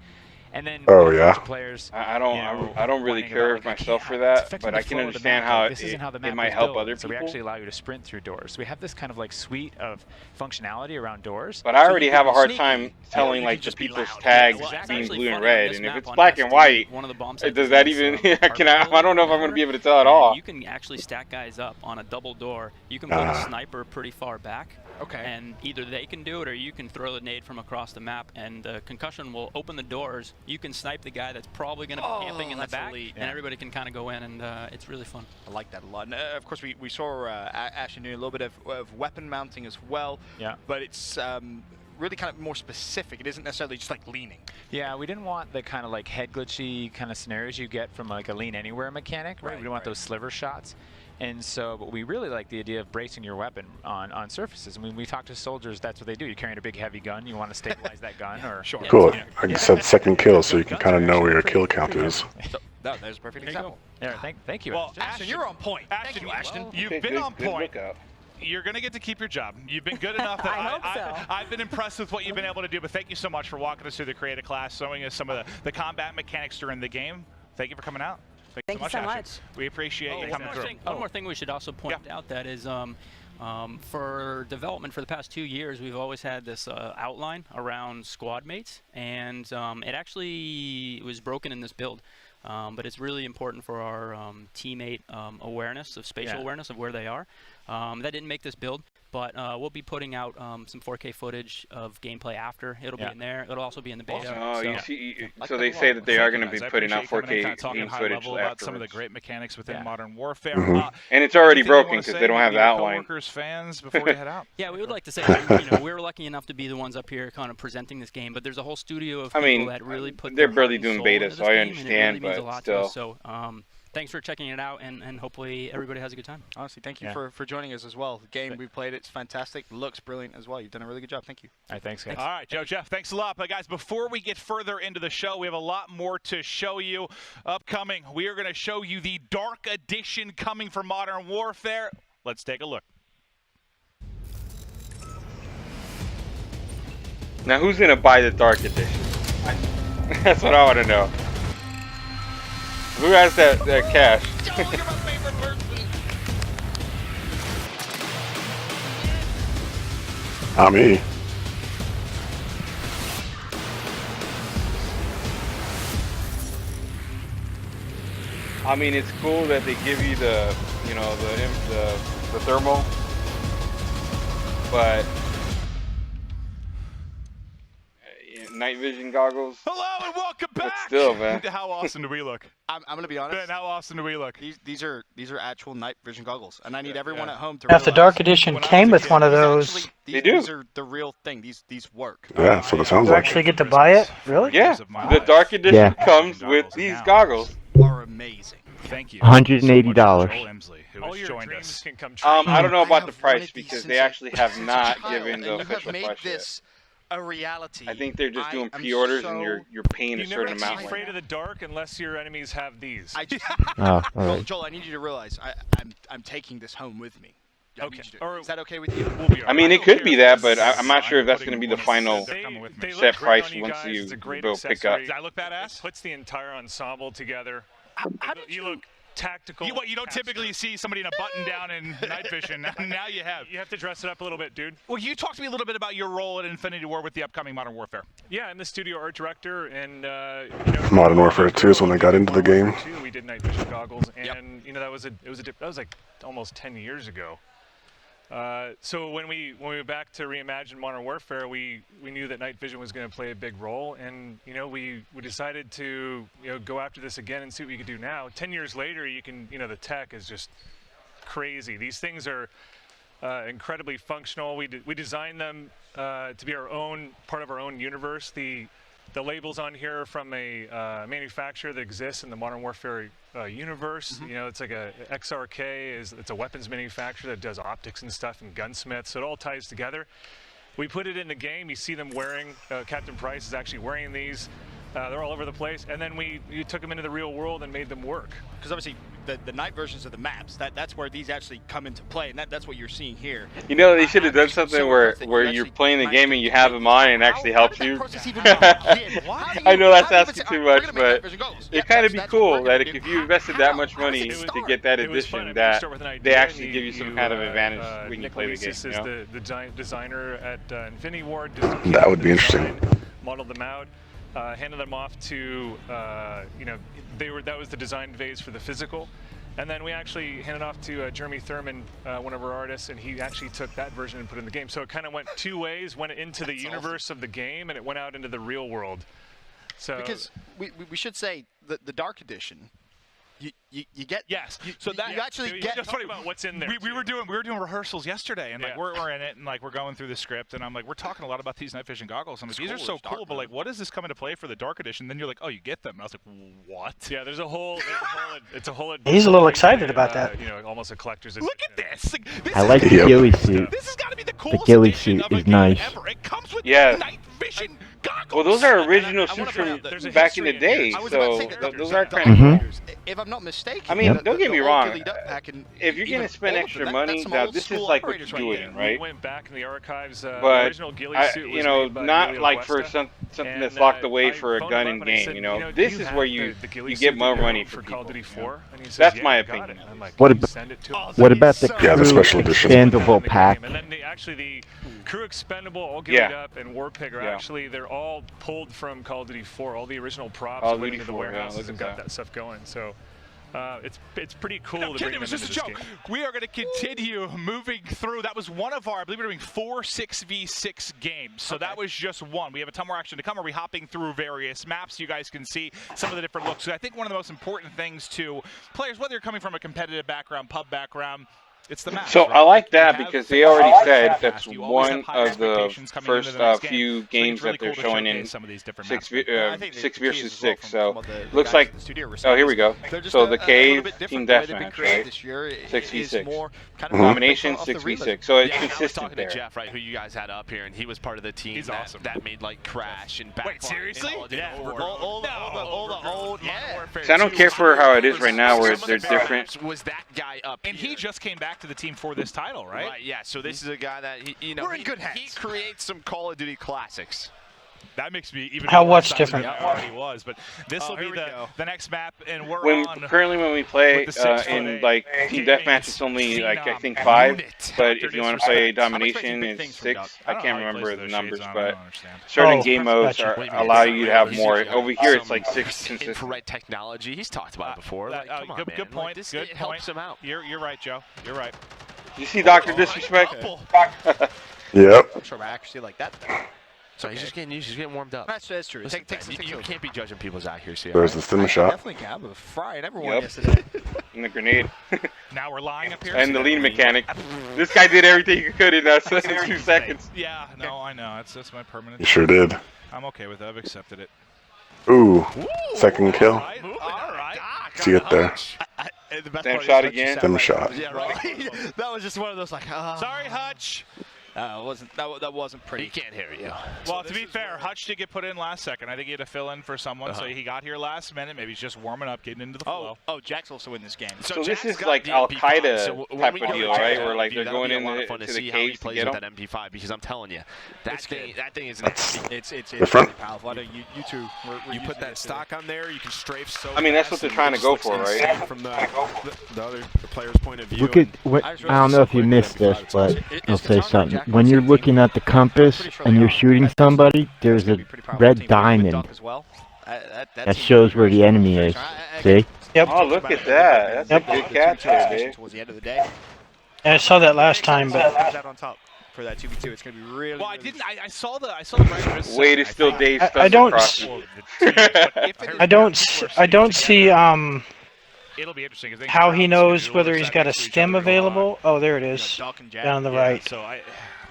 And then players, I don't really care myself for that, but I can understand how it might help other people. So we actually allow you to sprint through doors. So we have this kind of like suite of functionality around doors. But I already have a hard time telling like the people's tags being blue and red, and if it's black and white, does that even? I don't know if I'm going to be able to tell at all. You can actually stack guys up on a double door. You can put a sniper pretty far back. Okay. And either they can do it or you can throw the nade from across the map, and the concussion will open the doors. You can snipe the guy that's probably going to be camping in the back, and everybody can kind of go in, and it's really fun. I like that a lot. And, of course, we saw Ashton doing a little bit of weapon mounting as well. Yeah. But it's really kind of more specific. It isn't necessarily just like leaning. Yeah, we didn't want the kind of like head glitchy kind of scenarios you get from like a lean anywhere mechanic, right? We didn't want those sliver shots. And so, but we really like the idea of bracing your weapon on surfaces. I mean, we talk to soldiers, that's what they do. You're carrying a big heavy gun, you want to stabilize that gun, or cool. I just said second kill, so you can kind of know where your kill count is. That was a perfect example. Yeah, thank you. Well, Ashton, you're on point. Thank you, Ashton. You've been on point. You're going to get to keep your job. You've been good enough that I've been impressed with what you've been able to do, but thank you so much for walking us through the creative class, showing us some of the combat mechanics during the game. Thank you for coming out. Thank you so much. We appreciate you coming through. One more thing we should also point out, that is for development for the past 2 years, we've always had this outline around squad mates, and it actually was broken in this build. But it's really important for our teammate awareness, of spatial awareness of where they are. That didn't make this build, but we'll be putting out some 4K footage of gameplay after. It'll be in there. It'll also be in the beta. Oh, you see, so they say that they are going to be putting out 4K game footage about some of the great mechanics within Modern Warfare. And it's already broken because they don't have the outline. Coworkers, fans, before we head out. Yeah, we would like to say that, we're lucky enough to be the ones up here kind of presenting this game, but there's a whole studio of people that really put they're barely doing beta, so I understand, but still. So thanks for checking it out, and hopefully everybody has a good time. Honestly, thank you for joining us as well. The game we played, it's fantastic. Looks brilliant as well. You've done a really good job. Thank you. All right, thanks, guys. All right, Joe, Jeff, thanks a lot. But, guys, before we get further into the show, we have a lot more to show you. Upcoming, we are going to show you the Dark Edition coming for Modern Warfare. Let's take a look. Now, who's going to buy the Dark Edition? That's what I want to know. Who has that cash? Joe, you're my favorite person. Not me. I mean, it's cool that they give you the, the thermal, but night vision goggles. Hello and welcome back. But still, man. How awesome do we look? I'm gonna be honest. Ben, how awesome do we look? These are actual night vision goggles, and I need everyone at home to Now, if the realize Dark Edition when I came was a with kid, one of these those, actually, They do. These are the real thing. These work. Yeah, that's what it sounds you like. actually get to buy it? Really? Yeah, the Dark Edition Yeah. comes with these goggles. Are amazing. Thank you. $180. So Joel Emsley, who All has your joined dreams us. can come true. I don't know I about the have price wanted these because since they a- actually have since a not child, given and the you have official made price yet. this a reality. I think they're just doing I am pre-orders so- and you're paying a You never certain get amount. afraid Right of the dark unless your enemies have these. I just, Oh, all right. Joel, I need you to realize I'm taking this home with me. I Okay. need you to- Or is that okay with you? We'll be all I mean, right. it could be that, but Yes. I'm not sure if that's going to be the Putting final one- they're coming with me. They set look great price on you once guys. you It's a great go pick up. accessory. Does that look badass? It puts the entire ensemble together. How did You look tactical. You don't typically see somebody in a button down in night vision. Now you have. You have to dress it up a little bit, dude. Well, you talk to me a little bit about your role at Infinity War with the upcoming Modern Warfare. Yeah, I'm the studio art director, and Modern Warfare 2 is when they got into the game. Modern Warfare 2, we did night vision goggles, and that was like almost 10 years ago. So when we went back to reimagine Modern Warfare, we knew that night vision was going to play a big role, and we decided to go after this again and see what we could do now. 10 years later, the tech is just crazy. These things are incredibly functional. We designed them to be part of our own universe. The labels on here are from a manufacturer that exists in the Modern Warfare universe. It's like a XRK. It's a weapons manufacturer that does optics and stuff and gunsmiths. So it all ties together. We put it in the game. You see them wearing. Captain Price is actually wearing these. They're all over the place. And then we took them into the real world and made them work. Because obviously the night versions of the maps, that's where these actually come into play, and that's what you're seeing here. They should have done something where you're playing the game and you have them on and it actually helps you. I know that's asking too much, but it kind of be cool that if you invested that much money to get that edition, that they actually give you some kind of advantage when you play the game. Nick is the designer at Infinity War. That would be interesting. Modeled them out. Handed them off to, that was the design phase for the physical. And then we actually handed off to Jeremy Thurman, one of our artists, and he actually took that version and put it in the game. So it kind of went two ways, went into the universe of the game, and it went out into the real world. So because we should say the Dark Edition, you get So that you actually get. It's funny about what's in there. We were doing rehearsals yesterday, and we're in it, and we're going through the script, and I'm like, we're talking a lot about these night vision goggles. I'm like, these are so cool, but what does this come into play for the Dark Edition? Then you're like, oh, you get them. And I was like, what? Yeah, there's a whole He's a little excited about that. Almost a collector's edition. Look at this. I like the ghillie suit. This has got to be the The coolest ghillie edition suit of a is game nice. ever. It comes with Yeah. night vision goggles. Well, those are original suits from back in the day, so those are kind of cool. If I'm not mistaken, I mean, don't get me wrong. And If you're gonna spend extra money, now this is like what you're doing, We right? went back in the archives. But original ghillie suit was made by not Emilio like for Cuesta. something that's And, locked away I for a phoned gun him in up and I game. said, You "Do this you is have where the you ghillie you suit get more that money for for Call of people. Duty You know? 4?" And he says, That's "Yeah, my I got it." opinion. And I'm like, What "Can you about- send it to him?" What about the Yeah, the crew special edition. expandable pack? And then the crew expendable, all gilded Yeah. up, and Warpig are Yeah. actually, they're all pulled from Call of Duty 4. All the original props Call of went Duty into the 4, yeah, warehouses look and at got that. that stuff going. So it's pretty cool to Kid, bring it them was into just a this joke. game. We are going to continue moving through. That was one of our, I believe we're doing 4 6v6 games. So that was just one. We have a ton more action to come. Are we hopping through various maps? You guys can see some of the different looks. So I think one of the most important things to players, whether you're coming from a competitive background, pub background, it's the map. So I like that because they already said that's You always one have high of the expectations coming into first the next few game. games So I think that it's they're really cool to showing in showcase some of these different six maps. I think six the key is versus as well six. from So what the looks guys like at the studio were oh here we saying go. is they're just So a the little cave bit Team different. The way they've been Deathmatch, created right? this year is 6v6. more kind of Domination off the realism. 6v6. So it's I was consistent talking there. to Jeff, right, who you guys had up here, and he was part of the team He's awesome. that made like Crash and Backfire. Wait, seriously? Yeah. All the old, yeah. So I don't care for how it is right now, where they're different. Was that guy up And here. he just came back to the team for this title, right? Right, yeah. So this is a guy that We're in good hands. He creates some Call of Duty classics. That makes me even How more much excited different? than I already was. But this will here be we go. the next map, and we're on. Currently when we play with the 6'8" in like Team gaming Deathmatch, it's only like I phenom think 5. unit. But if you want to play Disrespect. I'm Domination, expecting big it's things from 6. Duck. I don't know can't how he remember plays the those numbers, shades on, I but don't understand. certain Oh, game modes gotcha. allow you to have more. Over here, it's Some like 6 consistent. infrared technology. He's talked about it before. Like, come on, good, man. good Like, point. this, Good it point. helps him out. You're right, Joe. You're right. You see Dr. Disrespect? Yep. I'm sure my accuracy like that. So he's just getting warmed up. That's true. Listen, you can't be judging people's out here, see? There's the stim shot. Definitely can. I'm frying everyone yesterday. And the grenade. Now we're lying up here. And the lean mechanic. This guy did everything he could in 2 seconds. Yeah, no, I know. That's my permanent. You sure did. I'm okay with it. I've accepted it. Ooh, second kill. All right. See it there. Stem shot again. Stem shot. Yeah, right. That was just one of those like. Sorry, Hutch. That wasn't pretty. He can't hear you. Well, to be fair, Hutch did get put in last second. I think he had to fill in for someone, so he got here last minute. Maybe he's just warming up, getting into the flow. Oh, Jack's also in this game. So this is like Al Qaeda type of deal, right? Where like they're going into the cage to get him. That MP5 because I'm telling you, that thing is it's different. really powerful. I know you two. You put that stock on there, you can strafe so. I mean, that's what they're trying to go for, right? From the other player's point of view. I don't know if you missed this, but I'll say something. When you're looking at the compass and you're shooting somebody, there's a red diamond that shows where the enemy is. See? Yep. Oh, look at that. That's a good catch there, Dave. Towards the end of the day. I saw that last time, but Out on top for that 2v2. It's gonna be really. Well, I didn't. I saw the right. Wait, it's still Dave's I don't. I don't see It'll be interesting. how he knows whether he's got a stem available. Oh, there it is, down on the right. So I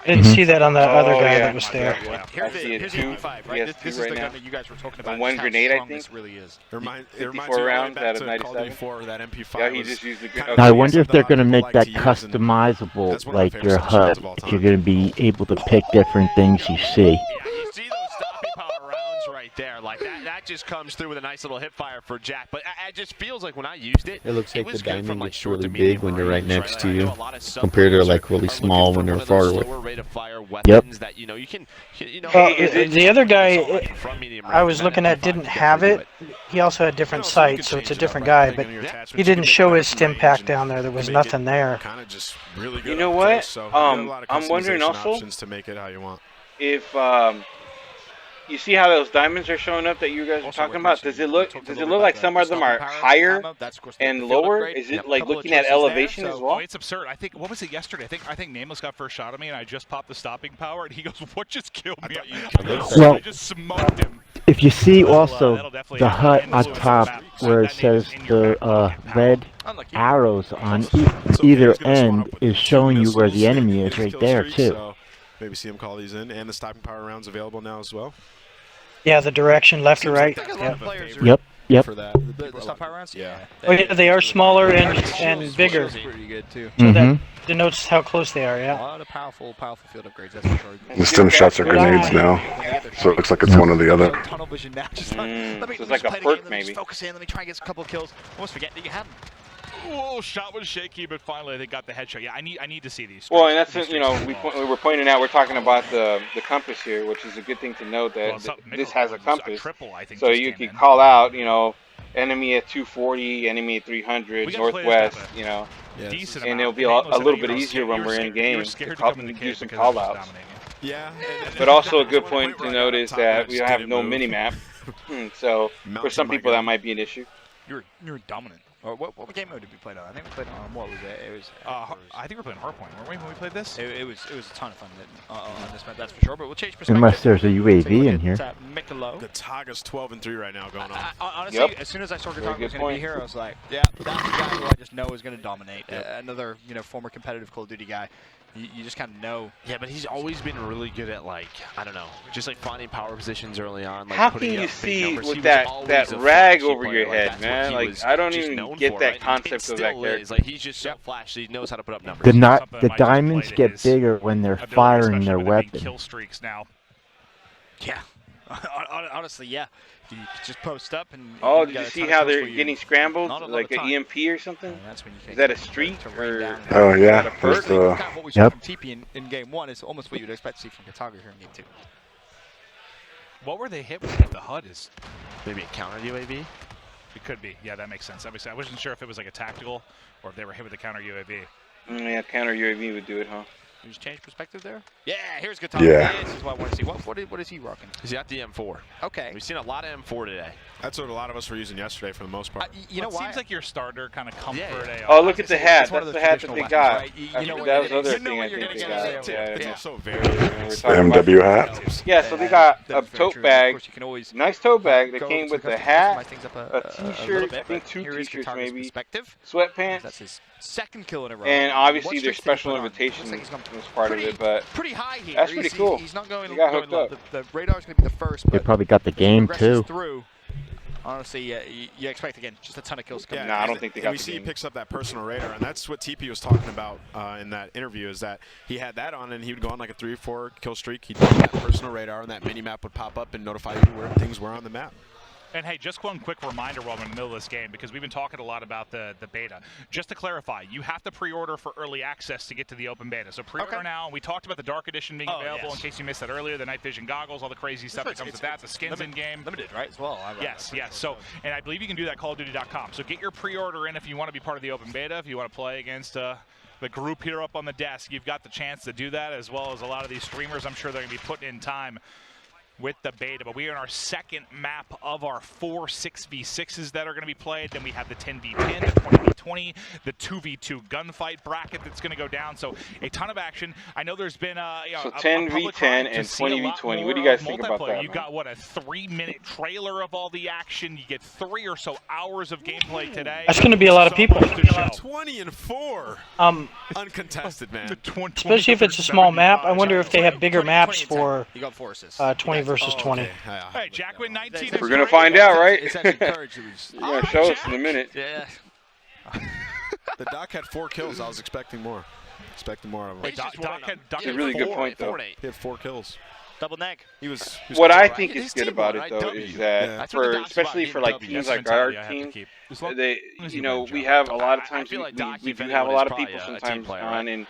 didn't see that on the other guy that was there. Here's the MP5, right? This is the gun that you guys were talking about. And one grenade, I think. This really is. It reminds 54 me rounds back out of to 97. Call of Duty 4, that MP5 Yeah, he was just used the kind gun. of Now, I wonder if they're going to make like that to use, and customizable, that's one of my like favorite your submissions HUD. of all You're time. going to be able to pick different things you see. You see those stopping power rounds right there, like that just comes through with a nice little hip fire for Jack. But it just feels like when I used it, It looks like was the good diamond from, like, gets short really to medium big when they're right range, next to I know you, a lot of sub compared to players like really are small looking when for they're one of far those away. slower rate of fire weapons that you can, The other guy I was looking at didn't have it. He also had different sights, so it's a different guy. But he didn't show his stim pack down there. There was nothing there. Kind of just really good You know up what? close, so you got a lot of I'm wondering customization also options to make it how you want. if you see how those diamonds are showing up that you guys are talking about. Does it look like some of them are higher and lower? Is it like looking at elevation as well? It's absurd. I think what was it yesterday? I think Nameless got first shot at me, and I just popped the stopping power, and he goes, "What just killed me?" Well, I just smoked him. If you see also the HUD on top where it says the red arrows on either end is showing you where the enemy is right there too. So maybe see him call these in, and the stopping power rounds available now as well. Yeah, the direction, left or right. Yep. For that. The stop power rounds? Yeah. Oh yeah, they are smaller and bigger. Pretty good too. So that denotes how close they are. A Yeah. lot of powerful field upgrades. That's for sure. The stim shots are grenades now, so it looks like it's one or the other. Tunnel vision now. Just let me So it's just like a play the perk, game, let me maybe. just focus in. Let me try and get a couple of kills. Almost forget that you have them. Whoa, shot was shaky, but finally they got the headshot. Yeah, I need to see these. Well, and that's we were pointing out. We're talking about the compass here, which is a good thing to note that this has a compass, so you can call out, enemy at 240, enemy at 300, northwest, and it'll be a little bit easier when we're in game to do some call outs. Yeah. But also a good point to note is that we have no mini map, so for some people that might be an issue. You're dominant. Or what game mode did we play on? I think we played on what was it? It was. I think we're playing Hardpoint, weren't we, when we played this? It was a ton of fun on this map, that's for sure. But we'll change perspective. Unless there's a UAV in here. The Taga's 12-3 right now going on. Honestly, as soon as I saw Gataga was going to be here, I was like, yeah, that's the guy who I just know is going to dominate. Another, former competitive Call of Duty guy. You just kind of know. Yeah, but he's always been really good at, like, I don't know, just like finding power positions early on. Like, how can you see with that rag over your head, man? Like, I don't even get that concept of that character. Like, he's just so flashy. He knows how to put up numbers. The diamonds get bigger when they're firing their weapon. Kill streaks now. Yeah. Honestly, yeah. You just post up and. Oh, did you see how they're getting scrambled, like an EMP or something? Is that a streak or? Oh yeah. What we saw from TP in game 1 is almost what you'd expect to see from Gataga here in game 2. What were they hit with the HUD? Is maybe a counter UAV? It could be. Yeah, that makes sense. I wasn't sure if it was like a tactical or if they were hit with a counter UAV. Yeah, counter UAV would do it, huh? Just change perspective there. Yeah, here's Guitar. Yeah. This is what I want to see. What is he rocking? He's got the M4. Okay. We've seen a lot of M4 today. That's what a lot of us were using yesterday for the most part. You know it why? seems like your starter kind of comfort AR. Oh, look at the hat. It's one of That's the those hat that traditional they weapons, got. right? You know That what was the it other is. thing I You're think gonna they get got. it too. It's Yeah. also very, MW hat. Yeah, so they got a That's very tote true. Of bag. course, you can always Nice tote bag. They go came to with the a custom, hat, customize things up a little t-shirt, bit, I think but 2 here is t-shirts Guitar's maybe, perspective. sweatpants, That's his second kill in a row. and obviously What their streak did he special put on? invitation Looks like he's was part of it, but pretty high here. that's pretty cool. He's not going, He got going hooked low. up. The radar's going to be the first, They but probably got the as he game progresses too. through, honestly, you expect again just a ton of kills coming. Nah, I don't think they got we the see he game. picks up that personal radar, and that's what TP was talking about in that interview, is that he had that on, and he would go on like a 3 or 4 kill streak. He'd get that personal radar, and that mini-map would pop up and notify you where things were on the map. And hey, just one quick reminder while we're in the middle of this game, because we've been talking a lot about the beta. Just to clarify, you have to pre-order for early access to get to the open beta. So pre-order now. We talked about the Dark Edition being available in case you missed that earlier, the night vision goggles, all the crazy stuff that comes with that, the skins in-game. Limited, right, as well. Yes. So, and I believe you can do that at CallOfDuty.com. So get your pre-order in if you want to be part of the open beta, if you want to play against the group here up on the desk. You've got the chance to do that, as well as a lot of these streamers. I'm sure they're going to be putting in time with the beta. But we are in our second map of our 4 6v6s that are going to be played. Then we have the 10v10, the 20v20, the 2v2 gunfight bracket that's going to go down. So a ton of action. I know there's been So 10v10 and 20v20. What do you guys think about that? You got what, a 3-minute trailer of all the action. You get 3 or so hours of gameplay today. That's going to be a lot of people. 20 and 4. Uncontested, man. Especially if it's a small map. I wonder if they have bigger maps for 20 versus 20. Hey, Jack went 19. We're going to find out, right? It's actually encouraged. You're going to show us in a minute. Yeah. The Doc had 4 kills. I was expecting more. Expecting more of him. Wait, Doc had That's a really good point, though. He had 4 kills. Double neg. He was What I think is good about it, though, is that especially for like teams like our team, they, we have a lot of times we do have a lot of people sometimes on, and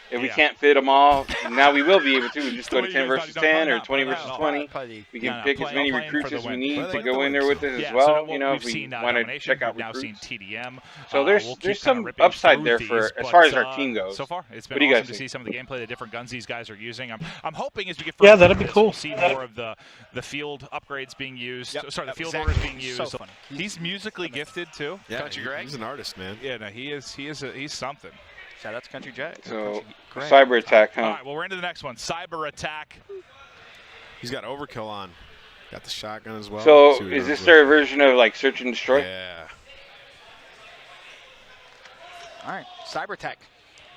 if we can't fit them all, now we will be able to just go to 10 versus 10 or 20 versus 20. We can pick as many recruits as we need to go in there with it as well. If we want to check out recruits. So there's some upside there for as far as our team goes. So far, it's been What do you guys awesome to think? see some of the gameplay, the different guns these guys are using. I'm hoping as we get Yeah, further that'd into be this, cool. we'll see more of the field upgrades being used. Sorry, the field orders being used. So funny. He's musically gifted too. Yeah, he's an artist, man. Yeah, no, he's something. Shout out to Country Jack. So cyber attack, huh? All right, well, we're into the next one. Cyber attack. He's got overkill on. Got the shotgun as well. So is this their version of like search and destroy? Yeah. All right, cyber attack.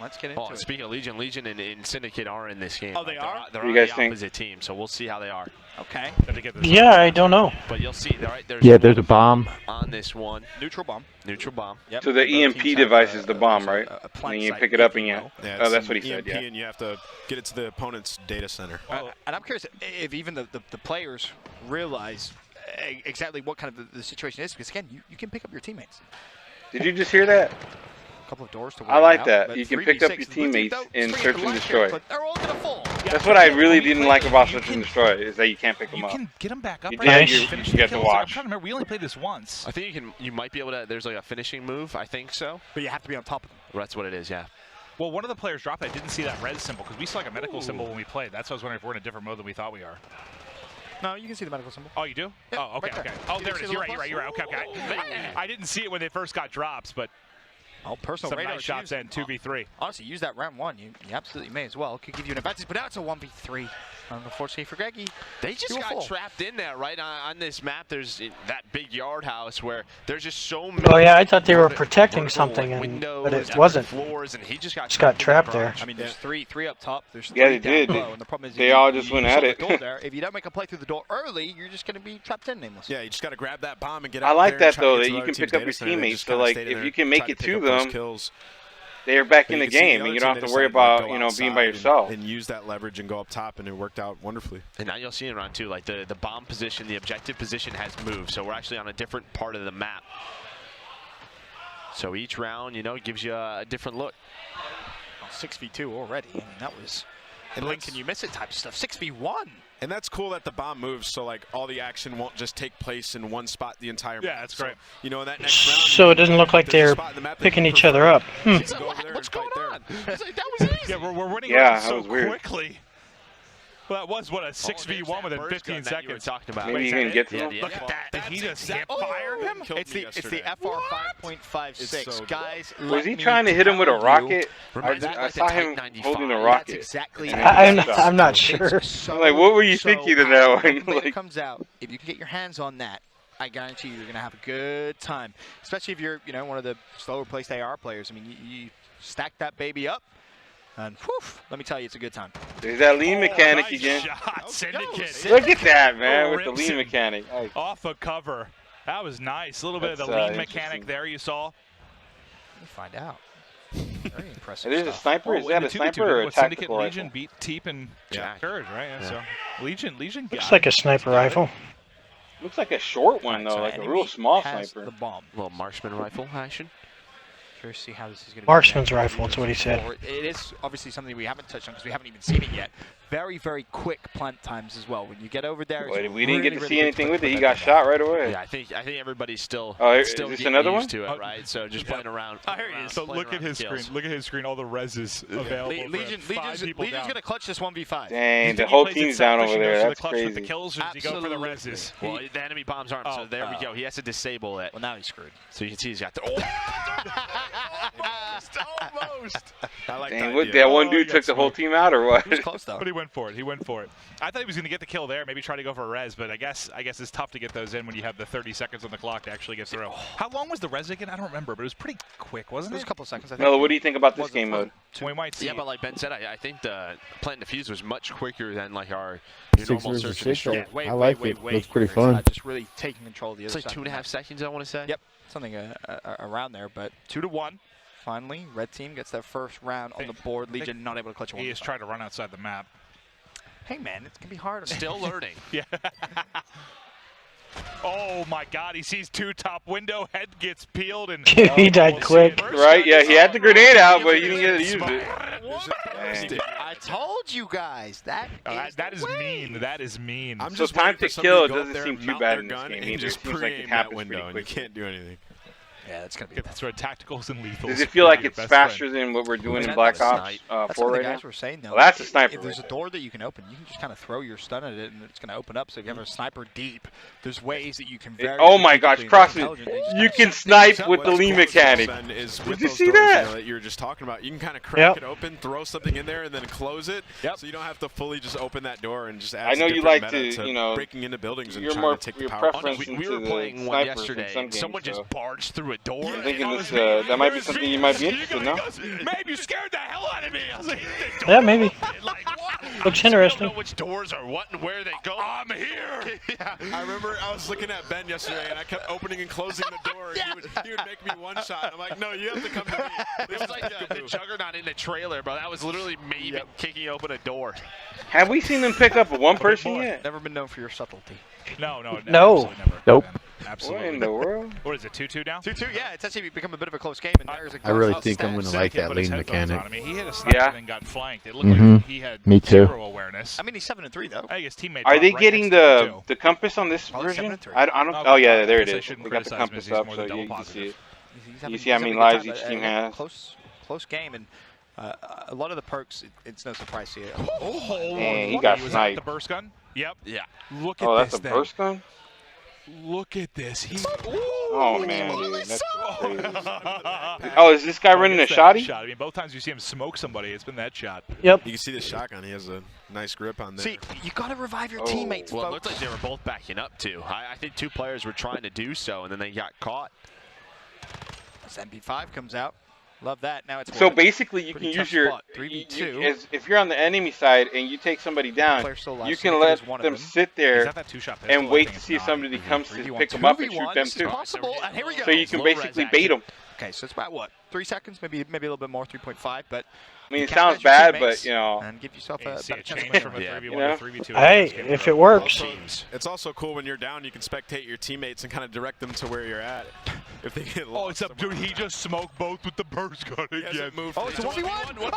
Let's get into it. Speaking of Legion and Syndicate are in this game. Oh, they are? They're What do on you guys the think? opposite team, so we'll see how they are. Okay. Yeah, I don't know. But you'll see. All right, There's a bomb on this one. Neutral bomb. Neutral bomb. Yep. So the EMP device is the bomb, right? And you pick it up and Yeah, oh, that's what he EMP, said, yeah. and you have to get it to the opponent's data center. And I'm curious if even the players realize exactly what kind of the situation is, because again, you can pick up your teammates. Did you just hear that? A couple of doors to I like that. But You can pick up 3v6, your teammates in three search at the and left destroy. here, but they're all gonna fall. That's what I really didn't like about search and destroy, is that you can't pick them You up. can get them back up. You Right? you Finish you the get to kills. Like, I'm watch. trying to remember. We only played this once. I think you might be able to. There's like a finishing move. I think so. But you have to be on top of them. Well, that's what it is. Yeah. Well, one of the players dropped. I didn't see that red symbol because we saw like a medical symbol when we played. That's why I was wondering if we're in a different mode than we thought we are. No, you can see the medical symbol. Oh, you do? Yeah, Oh, okay, right there. okay. Oh, You there see it is. the You're little right. Okay. I didn't see it when they first got drops, but Oh, personal some radar nice shots in 2v3. Honestly, use that round one. You absolutely may as well. Could give you an advantage, but now it's a 1v3. Unfortunately for Greggy, They just got trapped in there, right? On this map, there's that big yard house where there's just so many. Oh yeah, I thought they were protecting something, but it wasn't. Floors, and he just got trapped there. I mean, there's three up top. There's Yeah, three they down did. below, and the problem is They all just went at saw it. the door there. If you don't make a play through the door early, you're just going to be trapped in nameless. Yeah, you just got to grab that bomb and get out I like there and that try to though, get that to you the can other pick team's up your data center and teammates. just So kinda like, stay if there you can and make try it pick to up those them, kills. they're back in And the you can see game, other and you team don't have to they worry decided to about go being outside by yourself. and use that leverage and go up top, and it worked out wonderfully. And now you'll see in round 2, like the bomb position, the objective position has moved. So we're actually on a different part of the map. So each round, gives you a different look. 6v2 already. I mean, that was And blink and you miss it type stuff. 6v1. And that's cool that the bomb moves, so like all the action won't just take place in one spot the entire map. Yeah, that's great. So, you know, in that next round, So it doesn't look like they're picking each other up. What's going on? It's like, that was easy. Yeah, we're winning so quickly. Well, that was, what, a 6v1 within 15 seconds. Talking about. Maybe you can get to him. Look at that. Did he just hip fire him? It's the FR 5.56. So Guys, Was he trying to hit him with a rocket? I saw him holding a rocket. That's exactly I'm not sure. I'm like, what were you thinking in that one? When it Like, comes out, if you can get your hands on that, I guarantee you're going to have a good time. Especially if you're, one of the slower placed AR players. I mean, you stack that baby up, and whew, let me tell you, it's a good time. there's that lean mechanic nice again. Shot, Syndicate. Look at that, man, with the Rips lean him mechanic. Off a cover. That was nice. A little bit of the That's, lean mechanic there you saw. Let me find out. Very impressive. Is it a sniper? Is that a 2v2, sniper or a Syndicate tactical Legion rifle? beat Teep and Jack. Courage, right? Yeah. So Legion Looks got like a sniper rifle. Looks like a short one, though, like a real small sniper. The bomb. Little marksman rifle action. Curious to see how this is going to be. Marksman's rifle, that's what he said. It is obviously something we haven't touched on because we haven't even seen it yet. Very, very quick plant times as well. When you get over there, Wait, we didn't get to see anything with it. He got shot right away. Yeah, I think everybody's still is still this getting another used one? to it, right? So just playing around. Oh, here he is. So look at his screen. Look at his screen. All the reses available. Legion's going to clutch this 1v5. Dang, the whole team's down over there. That's With crazy. the kills, or does he go for the reses? Well, the enemy bombs aren't. So there we go. He has to disable it. Well, now he's screwed. So you can see he's got the. Almost. I like Dang, that what, idea. that one dude took the whole team out, or what? He was close though. But he went for it. He went for it. I thought he was going to get the kill there, maybe try to go for a res, but I guess it's tough to get those in when you have the 30 seconds on the clock to actually get through. How long was the res again? I don't remember, but it was pretty quick, wasn't it? It was a couple of seconds, I think. Melo, what do you think about this game mode? We might see. Yeah, but like Ben said, I think the planting the fuse was much quicker than like our 6 normal versus search and 6. destroy. I like it. Looks pretty fun. Just really taking control of the It's other like side. 2.5 seconds, I want to say. Yep, something around there, but 2-1. Finally, red team gets their first round on the board. Legion not able to clutch one. He is trying to run outside the map. Hey man, it's gonna be hard. Still learning. Yeah. Oh my God! He sees two top window. Head gets peeled and He died quick. Right? Yeah, he had the grenade out, but he didn't get to use it. Dang. I told you guys that. That is mean. That is mean. I'm So just time waiting to for kill somebody to go doesn't up there seem and too mount bad their in this gun game and either. just It seems like pre-aim it that happens window, pretty and you quickly. can't do anything. Yeah, that's gonna be. That's where tacticals and lethals. Does it feel like your it's best faster friend. than what we're doing in That's Black what Ops That's 4 what the right now? guys were saying though. Well, that's a sniper If there's a right door that you can open, you can just kind of throw your stun at it, and it's going to open up. So if you have a sniper deep, there's ways that you can. Oh my gosh, crosses! You can snipe with the lean mechanic. Did you see that? that you were just talking about? You can kind of crack it open, throw something in there, and then close it. Yep. So you don't have to fully just open that door and just. I know you like to, breaking into buildings and you're trying more to take the your power. preference We into were the playing one snipers in yesterday. some games, Someone so. just barged through a door. I'm thinking this that might be something you might be interested in. No? Babe, you scared the hell out of me. I was like, Yeah, maybe. Like, what? Looks I interesting. don't know which doors are what and where they go. I'm here. Yeah. I remember I was looking at Ben yesterday, and I kept opening and closing the door. And he would make me one shot. I'm like, no, you have to come to me. It was like the Juggernaut in the trailer, bro. That was literally me kicking open a door. Have we seen them pick up one person yet? Never been known for your subtlety. No. No. Absolutely never. Nope. Absolutely. What in the world? What is it? 2-2 now? 2-2, yeah. It's actually become a bit of a close game. And there's a I really think I'm going to like that lean mechanic. I mean, he hit a sniper and then got flanked. It looked like he had Me too. zero awareness. I mean, he's 7-3 though. I think his teammate. Are they dropped right getting next to him, the compass on this Probably version? 7-3. I don't. Oh, Oh yeah, there I it guess I is. shouldn't They got the criticize him compass as he's up, more so than you double can see it. He's You see how having many a good lives time, each but, team has. Close game, and a lot of the perks, it's no surprise to you. Dang, he got was that sniped. the burst gun? Yep. Yeah. Look at Oh, that's this a thing. burst gun? Look at this. Oh man, dude, that's crazy. Oh, is this guy running a shotty? Shot. I mean, both times you see him smoke somebody, it's been that shot. Yep. You can see the shotgun. He has a nice grip on there. See, you got to revive your Oh. teammates, Well, it folks. looked like they were both backing up too. I think two players were trying to do so, and then they got caught. This MP5 comes out. Love that. Now it's So basically, you can pretty use tough your spot. 3v2. if you're on the enemy side and you take somebody down, Player still alive, you so can he let kills one of them them. sit Is there that two-shot pistol? and I wait think to it's see if not. somebody comes to 3v1, pick them up and shoot 2v1, them this is too. possible, and here we go. So you can Low res basically action. bait them. Okay, so it's about what? 3 seconds, maybe a little bit more, 3.5, but I mean, you it can't sounds match your bad, teammates but you know. and give yourself Yeah, a you see better a chance change of from a winning. 3v1 You know? to 3v2. Hey, if it works. It's also cool when you're down, you can spectate your teammates and kind of direct them to where you're at. If they get lost. Oh, it's up, dude. He just smoked both with the burst gun He again. hasn't moved. Oh, it's a 1v1.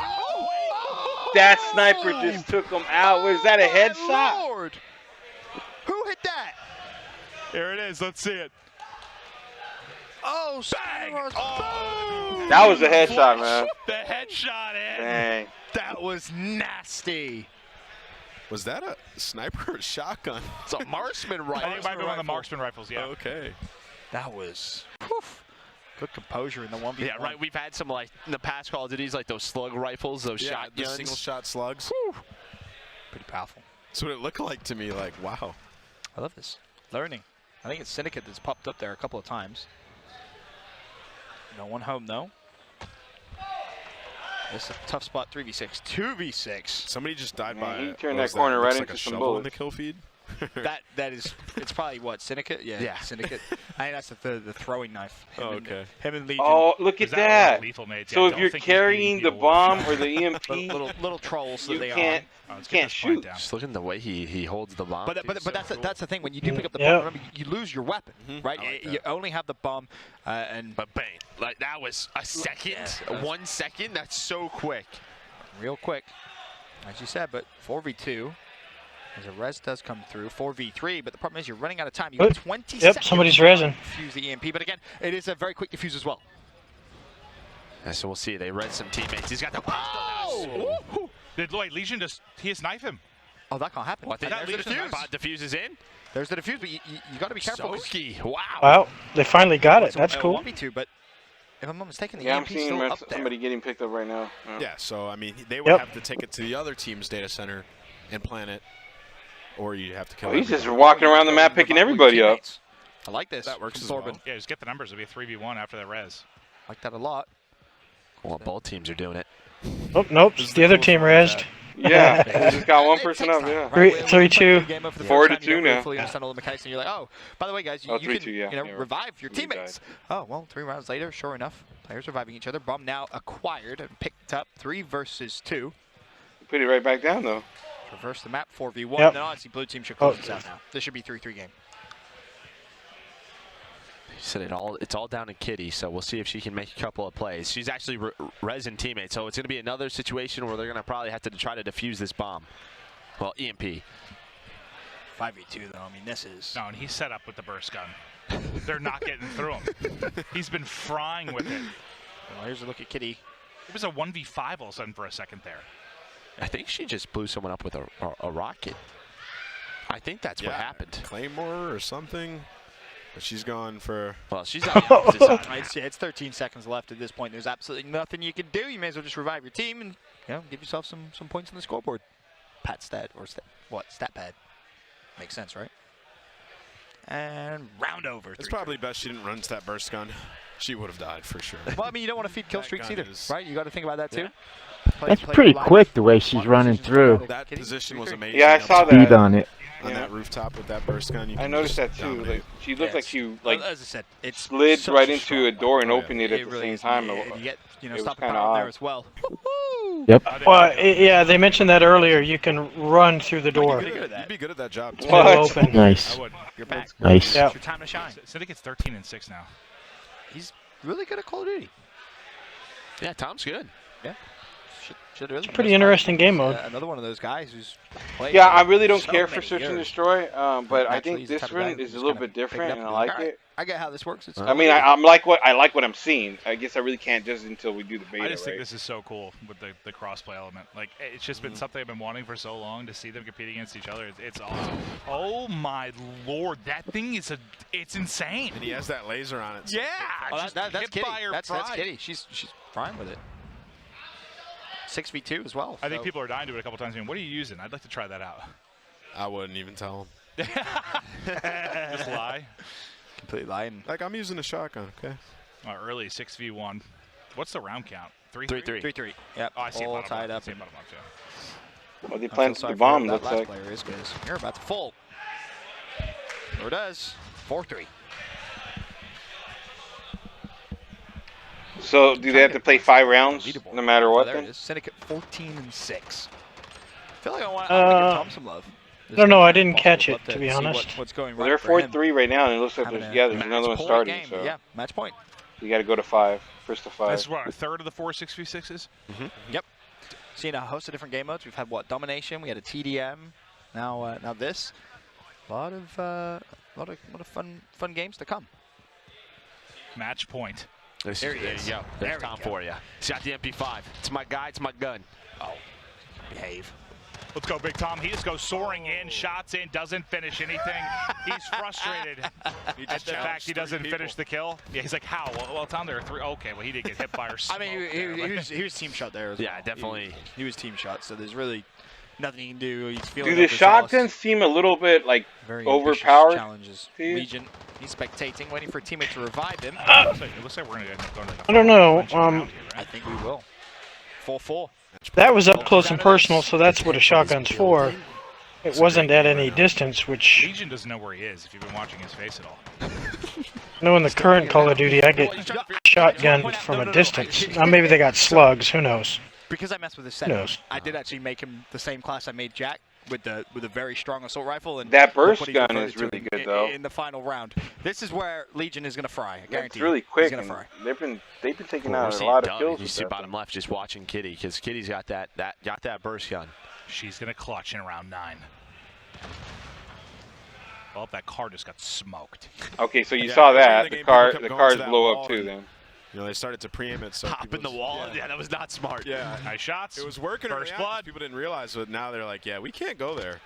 That sniper just took him out. Was that a headshot? Lord. Who hit that? Here it is. Let's see it. Oh, bang! Oh. That was a headshot, man. The headshot in. Dang. That was nasty. Was that a sniper or a shotgun? It's a marksman rifle. I think it might be one of the marksman rifles, yeah. Okay. That was good composure in the 1v1. Yeah, right. We've had some, like, in the past Call of Duties, like those slug rifles, those Yeah, the shotguns. single shot slugs. Whew. Pretty powerful. That's what it looked like to me. Like, wow. I love this. Learning. I think it's Syndicate that's popped up there a couple of times. No one home, though. This is a tough spot, 3v6. 2v6. Somebody just died Man, by he turned that corner looks right like into a some shovel in bullets. the kill feed. that is, it's probably what, Syndicate? Yeah, Syndicate. I think that's the throwing knife. Okay. Him and Legion. Oh, look at that. Lethal mates? So Yeah, if you're carrying the bomb or the EMP, little trolls that you they can't, are. you can't shoot. Just look at the way he holds the bomb. But that's the thing. When you do pick up the Yep. bomb, remember, you lose your weapon, right? like You only have the bomb, and But bang, like that was a second, Yeah. 1 second. That's so quick. real quick, as you said. But 4v2, as a res does come through. 4v3, but the problem is you're running out of time. You got 20 seconds. Yep, somebody's resin. To defuse the EMP, but again, it is a very quick defuse as well. Yeah, so we'll see. They read some teammates. He's got the pistol Oh! Did Legion just knife him? Oh, that can't happen. What, And that there's the Legion defuse. bot diffuses in? There's the defuse, but you got to be careful. 'cause- Soki, wow. Wow, they finally got it. it's a- That's a cool. 1v2, but if I'm not mistaken, the Yeah, I'm EMP's seeing still up there. somebody getting picked up right now. Yeah, so, I mean, they would Yep. have to take it to the other team's data center and plant it, or you'd have to kill Oh, he's just everybody. walking around the map picking everybody up. I like this. That works from as Thorben. well. Yeah, just get the numbers. It'll be a 3v1 after the res. Like that a lot. Well, both teams are doing it. Oh, nope, the other team rezzed. Yeah, he just got one person up, yeah. 3-2. 4-2 now. Fully understand all the mechanics, and you're like, oh, by the way, guys, you, Oh, you 3-2, can yeah. you know, Yeah, revive your somebody teammates. Oh, well, 3 rounds later, sure enough, players reviving each other. Bomb now acquired and picked up. 3 versus 2. Put it right back down, though. Reverse the map, 4v1. Yep. Then honestly, blue team should close this out now. This should be 3-3 game. He said it's all down to Kitty, so we'll see if she can make a couple of plays. She's actually resin teammate, so it's going to be another situation where they're going to probably have to try to defuse this bomb. Well, EMP. 5v2 though. I mean, this is. No, and he's set up with the burst gun. They're not getting through him. He's been frying with it. Well, here's a look at Kitty. It was a 1v5 all of a sudden for a second there. I think she just blew someone up with a rocket. I think that's what happened. Claymore or something. But she's gone for. Well, she's on the opposite side. It's 13 seconds left at this point. There's absolutely nothing you can do. You may as well just revive your team and give yourself some points on the scoreboard. Pat stat or stat pad. Makes sense, right? And round over. It's probably best she didn't run to that burst gun. She would have died for sure. Well, I mean, you don't want to feed kill streaks either, right? You got to think about that too. That's pretty quick the way she's running through. That position was amazing. Yeah, I saw Speed that. on it. On that rooftop with that burst gun. You I can noticed just that too. dominate. Like she looked like she As I said, it's slid such right a into strong a door and weapon. opened it at the really same is. time. If you get It was stop kinda power on there odd. as well. Yep. Well, yeah, they mentioned that earlier. You can run through the door. You'd be good at that job. It's still open. Nice. I would. You're back. Nice. Yeah. It's your time to shine. Syndicate's 13-6 now. He's really good at Call of Duty. Yeah, Tom's good. Yeah. Should really. It's a pretty interesting game mode. Another one of those guys who's played. Yeah, I really don't so care for many search and years. destroy, but I Naturally, think he's the this type of guy one who is a just little kinda bit pick it different, up and I and like go, "Alright, it. I get how this works. It's I mean, I like what I'm seeing. I guess I really can't judge until we do the beta. I just think right? this is so cool with the crossplay element. Like, it's just been something I've been wanting for so long to see them compete against each other. It's awesome. Oh my lord, that thing is it's insane. And he has that laser on it. So Yeah, Oh, just that's hit Kitty. by her That's pride. Kitty. She's fine with it. 6v2 as well. I think people are dying to it a couple times. I mean, what are you using? I'd like to try that out. I wouldn't even tell him. Just lie. Completely lying. Like, I'm using a shotgun, okay? Early 6v1. What's the round count? 3-3. 3-3. Yep. Oh, I see all bottom tied left. I up. see bottom left, yeah. Well, they I feel planted sorry the for bomb. that Looks last like. player is because you're about to fold. Sure does. 4-3. So, do they have to play 5 rounds no matter what? There it Then? is. Syndicate 14-6. I feel like I want to give Tom some love. No, I didn't catch it, to be honest. What's going Well, right they're for him. 4-3 right now, and it looks like Having there's a there's another one match starting. point So game. Yeah, match point. you got to go to 5. First to 5. This is what, a third of the 4 6v6s? Yep. seen a host of different game modes. We've had what, domination. We had a TDM. Now this. A lot of fun games to come. Match point. There you go. There's Tom for you. He's got the MP5. It's my guy. It's my gun. Oh, behave. Let's go, Big Tom. He just goes soaring in, shots in, doesn't finish anything. He's frustrated at the fact he doesn't finish the kill. Yeah, he's like, how? Well, Tom, there are 3. Okay, well, he did get hit by our smoke. I mean, he was team shot there as well. Yeah, definitely. He was team shot, so there's really nothing he can do. He's feeling Do the shotguns seem a little bit like very overpowered? Challenges. Legion, he's spectating, waiting for a teammate to revive him. It looks like we're going to go to I don't know. I think we will. 4-4. That was up close and personal, so that's what a shotgun's for. It wasn't at any distance, which... Legion doesn't know where he is, if you've been watching his face at all. No, in the current Call of Duty, I get shotgunned from a distance. Now, maybe they got slugs, who knows? Because I messed with his setting, I did actually make him the same class I made Jack with a very strong assoult rifle. And that burst gun is really good, though. In the final round, this is where Legion is going to fry. I guarantee. It's really quick. He's going to fry. They've been taking out a lot of kills. You see bottom left, just watching Kitty, because Kitty's got that burst gun. She's going to clutch in round 9. Well, that car just got smoked. Okay, so you saw that. The cars blow up too then. You know, they started to preempt it. So Pop in the wall. Yeah, that was not smart. Yeah. Nice shots. It was working. First blood. People didn't realize, but now they're like, yeah, we can't go there.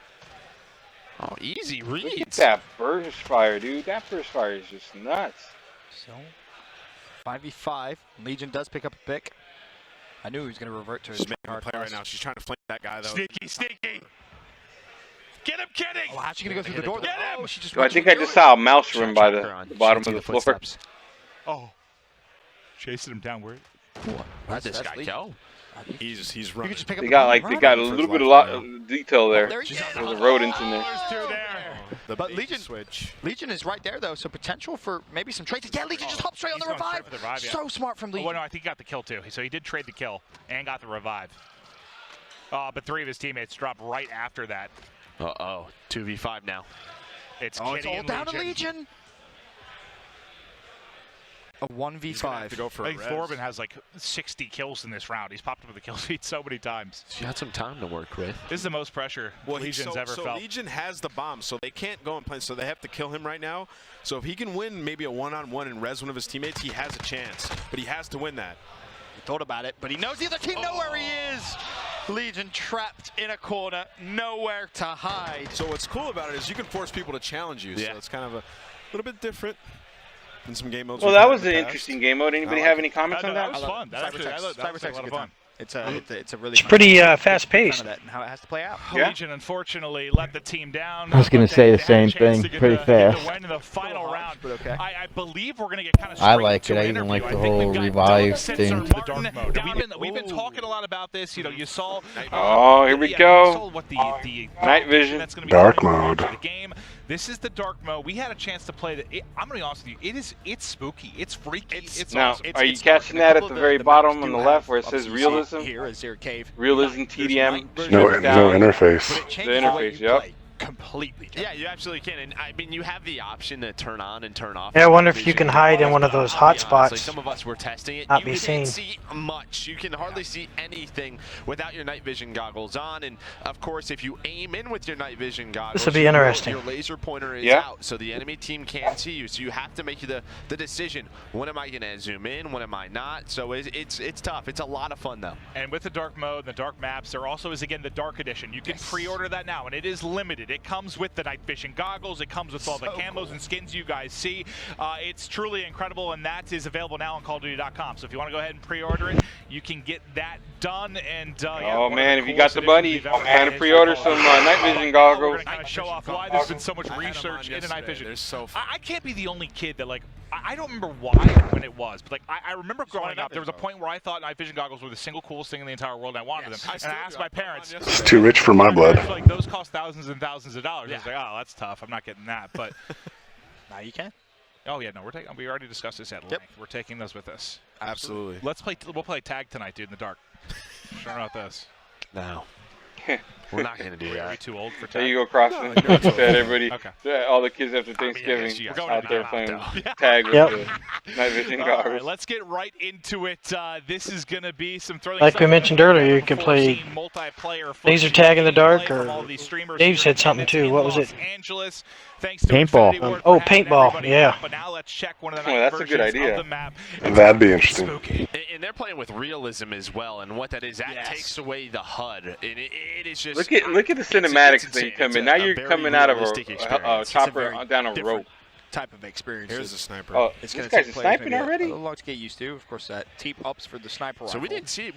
Oh, easy reads. Look at that burst fire, dude. That burst fire is just nuts. So, 5v5. Legion does pick up a pick. I knew he was going to revert to his making a play right now. She's trying to flank that guy, though. Sneaky. Get him, Kitty! Oh, how's she going to go through the door? Get him! Oh, she just So I think I just saw a mouse run by the bottom of the floor. Oh. Chasing him down. Where? Where'd this guy go? He's running. They got a little bit of detail there. There's a rodent in there. But Legion is right there, though, so potential for maybe some trades. Yeah, Legion just hopped straight on the revive. So smart from Legion. Oh, no, I think he got the kill, too. So he did trade the kill and got the revive. But 3 of his teammates dropped right after that. Uh-oh. 2v5 now. It's all Kitty and down to Legion. A 1v5. Have to go for I think Thorben has like 60 kills in this round. He's popped up with the kill feed so many times. She had some time to work with. This is the most pressure Legion's ever felt. Legion has the bomb, so they can't go and play. So they have to kill him right now. So if he can win maybe a one-on-one and res one of his teammates, he has a chance. But he has to win that. He thought about it, but he knows the other team know where he is. Legion trapped in a corner, nowhere to hide. So what's cool about it is you can force people to challenge you. Yeah. So it's kind of a little bit different. In some game modes. Well, that was an interesting game mode. Anybody have any comments on that? That was fun. That was a lot of fun. It's a really pretty fast paced. And how it has to play out. Legion unfortunately let the team down. I was going to say the same thing. Pretty fast. Win in the final round. I believe we're going to get kind of. I like it. I even like the whole revive thing. We've been talking a lot about this. You know, you saw. Oh, here we go. Night vision. Dark mode. The game. This is the dark mode. We had a chance to play it. I'm gonna be honest with you. It's spooky. It's freaky. It's now. awesome. Are you catching that at the very bottom on the left where it says realism? Here is there a cave. Realism TDM. No interface. The interface. Yep. Completely. Yeah, you absolutely can. And I mean, you have the option to turn on and turn off. Yeah, I wonder if you can hide in one of those hot spots. Some of us were testing it. Not you be seen. can't see much. You can hardly see anything without your night vision goggles on. And of course, if you aim in with your night vision goggles, this will be interesting. Your laser pointer is out, so the enemy team can't see you. So you have to make the decision. When am I going to zoom in? When am I not? So it's tough. It's a lot of fun though. And with the dark mode, and the dark maps, there also is again the dark edition. You can pre-order that now, and it is limited. It comes with the night vision goggles. It comes with all the camos and skins you guys see. It's truly incredible, and that is available now on CallOfDuty.com. So if you want to go ahead and pre-order it, you can get that done. And oh man, if you got the money, kind of pre-order some night vision goggles. We're going to kind of show off why there's been so much research into night vision. I can't be the only kid that, like, I don't remember why when it was, but like I remember growing up, there was a point where I thought night vision goggles were the single coolest thing in the entire world, and I wanted them. And I asked my parents. It's too rich for my blood. Like, those cost thousands and thousands of dollars. I was like, oh, that's tough. I'm not getting that. But now you can. Oh yeah, no, we already discussed this at length. We're taking those with us. Absolutely. We'll play tag tonight, dude, in the dark. Sure about this. No. We're not going to do that. Are we too old for tag? There you go, Crossman. No, You said everybody, Okay. all the kids after Thanksgiving you guys out there playing Yeah. tag with the night vision All goggles. right, let's get right into it. This is going to be some thrilling Like stuff. we mentioned earlier, you could play multiplayer laser tag in the dark, or Dave said something too. What was it? Angeles, thanks to Paintball. Infinity Ward Oh, for having paintball, everybody yeah. out. But now let's check one of the Well, night that's a good versions idea. of the map. That'd be interesting. Spooky. And they're playing with realism as well, and what that is, that takes away the HUD. And it is just... Look at the cinematics it's thing insane. coming. It's now a you're very coming out of realistic a experience. chopper down a rope. Type of experience. Here's the sniper. Oh, It's this going guy's to take players sniping maybe already? a little long to get used to. Of course, that team ups for the sniper So rifle. we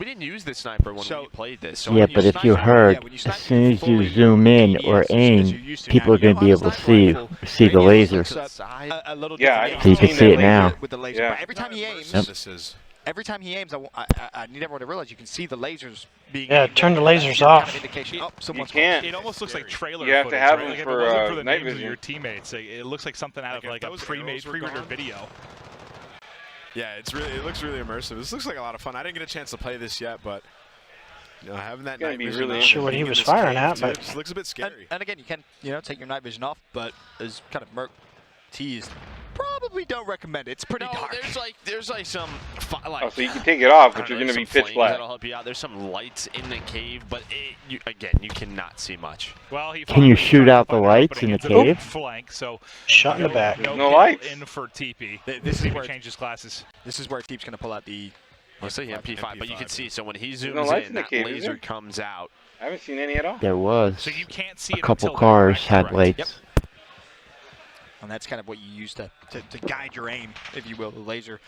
didn't use the sniper when we played this. So Yeah, when but if you snipe- heard, when you as snipe soon as you fully zoom in or as you're aim, used to people now, are going to be you able have to a see sniper see the rifle. laser. to the side. A little Yeah, different. So you can seen see that it now. laser. With the laser. Yeah. But every time he aims, Yep. This is. every time he aims, I need everyone to realize you can see the lasers being. Yeah, aimed turn the at. That's lasers your kind off. of indication. You Oh, someone's can't. It almost looks like trailer You have to footage, have right? them Like, for, if it wasn't for the night names of vision. your teammates, it looks like something out of Like, like if a those pre-made, arrows were pre-rendered gone. video. Yeah, it looks really immersive. This looks like a lot of fun. I didn't get a chance to play this yet, but having that gonna night be vision really on Sure what and he being was in this firing cave, at, too, but- it just looks a bit scary. And again, you can take your night vision off, but as kind of Merc teased, probably don't recommend it. It's pretty No, dark. there's like some Oh, so you can take it off, I but don't you're know, going to be some pitch flames black. That'll help you out. There's some lights in the cave, but again, you cannot see much. Well, he Can you finally shoot tried to out the find an lights opening in the into cave? Flank, so Shot in the back. no No kill lights. in for TP. This is Maybe where change his classes. This is where Teep's going to pull out the. Let's say MP5, but you can see, so when he no zooms lights in, in the that cave, is laser there? comes out. I haven't seen any at all. There was. So you can't see A it couple until cars they're had correct. lights. Yep. And that's kind of what you use to guide your aim, if you will. The laser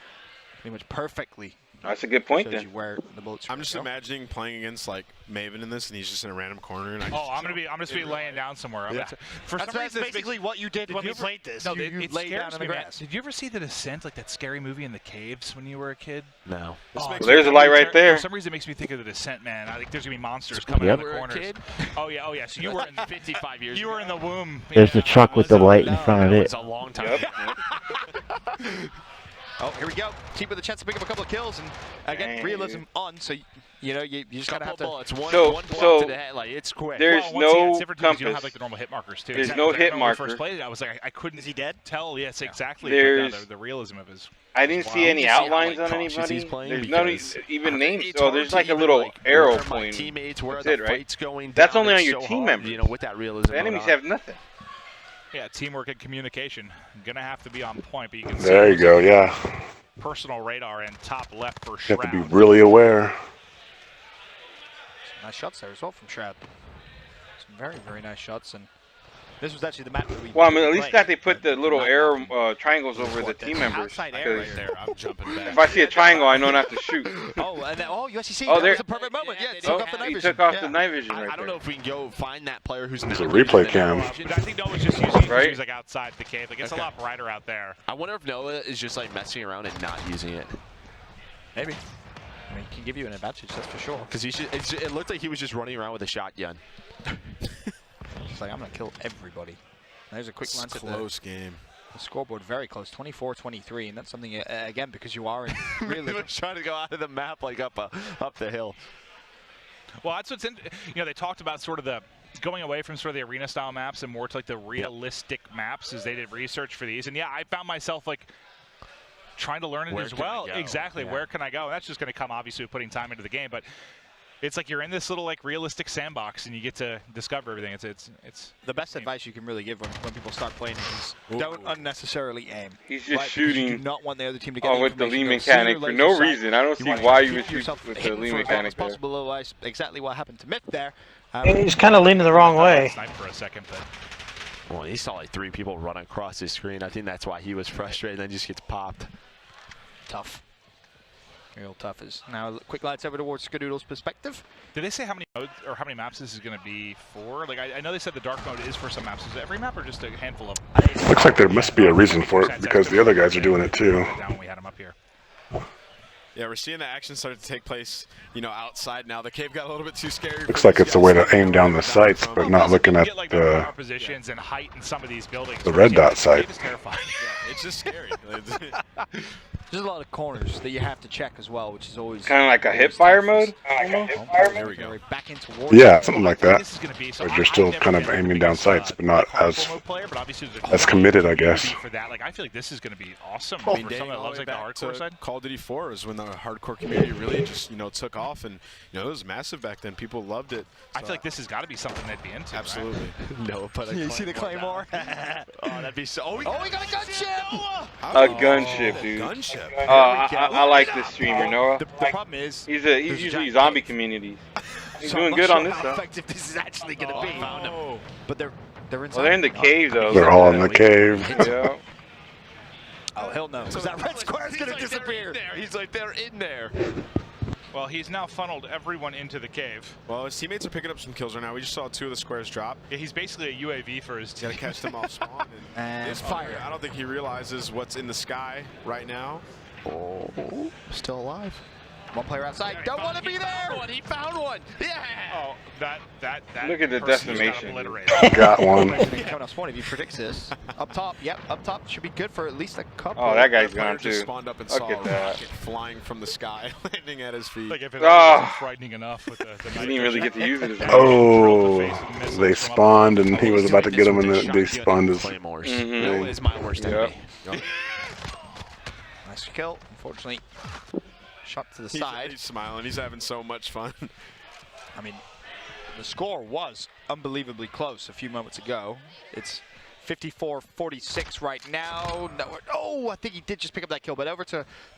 pretty much perfectly That's a good point shows then. you where the bullets are I'm just gonna go. imagining playing against like Maven in this, and he's just in a random corner. And I'm just be laying down somewhere. Yeah. For That's some reason, basically what you did when we played this. No, you it laid scares down in the me, man. grass. Did you ever see The Descent, like that scary movie in the caves when you were a kid? No. Well, there's a light right there. For some reason, it makes me think of The Descent, man. I think there's gonna be monsters coming out of the Were a corners. kid? Oh yeah. So you were in 55 years you were in the womb. There's the truck with the light in front of That it. was a long time ago. Oh, here we go. Teep with a chance to pick up a couple of kills, and again, Dang, realism dude. on. So you just gotta have to. Bullets, one So- blow so to the head, like it's quick. There's Well, once again, it's no different because you don't compass. have like the normal hit markers too. There's Exactly. no Like, I hit remember when we marker. first played it, I was like, I couldn't. Is he dead? Tell. Yes, exactly. There's- But, the realism of his. I didn't see Wow. any You see how, outlines like, on cautious anybody. he's playing There's no because even names. It's Oh, hard there's to like a even, little like, arrow where are my pointing. teammates, where That's the it, right? fight's going That's down. only on It's your so team hard, members. You know, with that realism. The enemies mode on. have nothing. Yeah, teamwork and communication. Gonna have to be on point, but you can see There you those go. Yeah, personal radar and top left for you Shroud. have to be really aware. Nice shots there as well from Shroud. Some very, very nice shots, and this was actually the map that we. Well, I mean, at least played, that they put but the little not arrow nothing. triangles over the What, team that's members. outside air Because right there, I'm jumping back. if I see a triangle, I know not to shoot. Oh, and then, you actually see Oh, that there- was a perfect moment. Yeah, Oh, took off the night he vision. took off Yeah. the night vision right I don't there. know if we can go find that player who's It's a not replay using the arrow cam. option. I think Noah's just using it Right? he was like outside the cave. Like it's a lot brighter out there. I wonder if Noah is just like messing around and not using it. Maybe. I mean, it can give you an advantage, that's for sure. Because it looked like he was just running around with a shotgun. Just like, I'm going to kill everybody. There's a quick It's glance at close game. the scoreboard, very close, 24-23, and that's something, again, because you are in He really. was trying to go out of the map like up the hill. Well, that's what's they talked about sort of the going away from sort of the arena style maps and more to like the realistic maps as they did research for these. And yeah, I found myself like trying to learn it Where as can I well. go? Exactly. Yeah. Where can I go? And that's just going to come obviously with putting time into the game, but it's like you're in this little like realistic sandbox and you get to discover everything. It's the best advice you can really give when people start playing is don't unnecessarily aim. He's just Right, because shooting. You do not want the other team to get with the information, Lee go see your mechanic for laser no sight. reason. I don't see want to why keep you would shoot yourself with the hidden Lee for as long mechanic as there. possible, otherwise exactly what happened to Myth there. He's kind of leaning the wrong way. snipe for a second, but Well, he saw like 3 people run across his screen. I think that's why he was frustrated and then just gets popped. Tough. Real tough is now quick lights over towards Skadoodle's perspective. did they say how many modes or how many maps this is going to be for? Like I know they said the dark mode is for some maps. Is it every map or just a handful of? Looks like there must be a reason for it because the other guys are doing it too. Down when we had them up here. Yeah, we're seeing the action start to take place, outside now. The cave got a little bit too scary. Looks like it's a way to aim down the sights, but not looking at You get, like, the power positions and height in some of these buildings. red dot sight. sight. It's terrifying. Yeah, it's just scary. There's a lot of corners that you have to check as well, which is always kind of like a hip fire mode. There we go. Back in towards Yeah, something like that. This is going to be, so Where you're still kind of aiming down sights, but not as committed, I guess. For that, like I feel like this is going to be awesome. I mean, for someone that loves like the hardcore side. Call of Duty 4 is when the hardcore community really just took off, and it was massive back then. People loved it. So I feel like this has got to be something they'd be into. Absolutely. Right? No, but you see the Claymore? Oh, that'd be so. Oh, we got a gunship! A gunship, dude. Gunship. I like this streamer, Noah. The problem is, He's usually zombie communities. He's doing good on this how though. effective this is actually going to be. Found him. But they're inside. Well, they're in the cave though. They're all in the cave. Yeah. Oh, hell no. Because that red square is going to disappear. He's like, they're in there. Well, he's now funneled everyone into the cave. Well, his teammates are picking up some kills right now. We just saw 2 of the squares drop. Yeah, he's basically a UAV for his team. Got to catch them off spawn. And fire. I don't think he realizes what's in the sky right now. Oh, still alive. One player outside. Don't want to be there. He found one. Yeah. Oh, that. Look at the person just got decimation. obliterated. Got one. Coming off spawn, if he predicts this. Up top, yep, up top should be good for at least a couple. Oh, that guy's Player gone just too. spawned up and Look saw at a that. rocket flying from the sky, landing at his feet. Like if it Ah. wasn't frightening enough with the Didn't even really get to use it as much. Oh, they spawned, and he was about to get him, and they spawned his. Claymores. Mhm. No, is my worst enemy. Nice kill. Unfortunately, shot to the He's side. smiling. He's having so much fun. I mean, the score was unbelievably close a few moments ago. It's 54-46 right now. No, oh, I think he did just pick up that kill, but over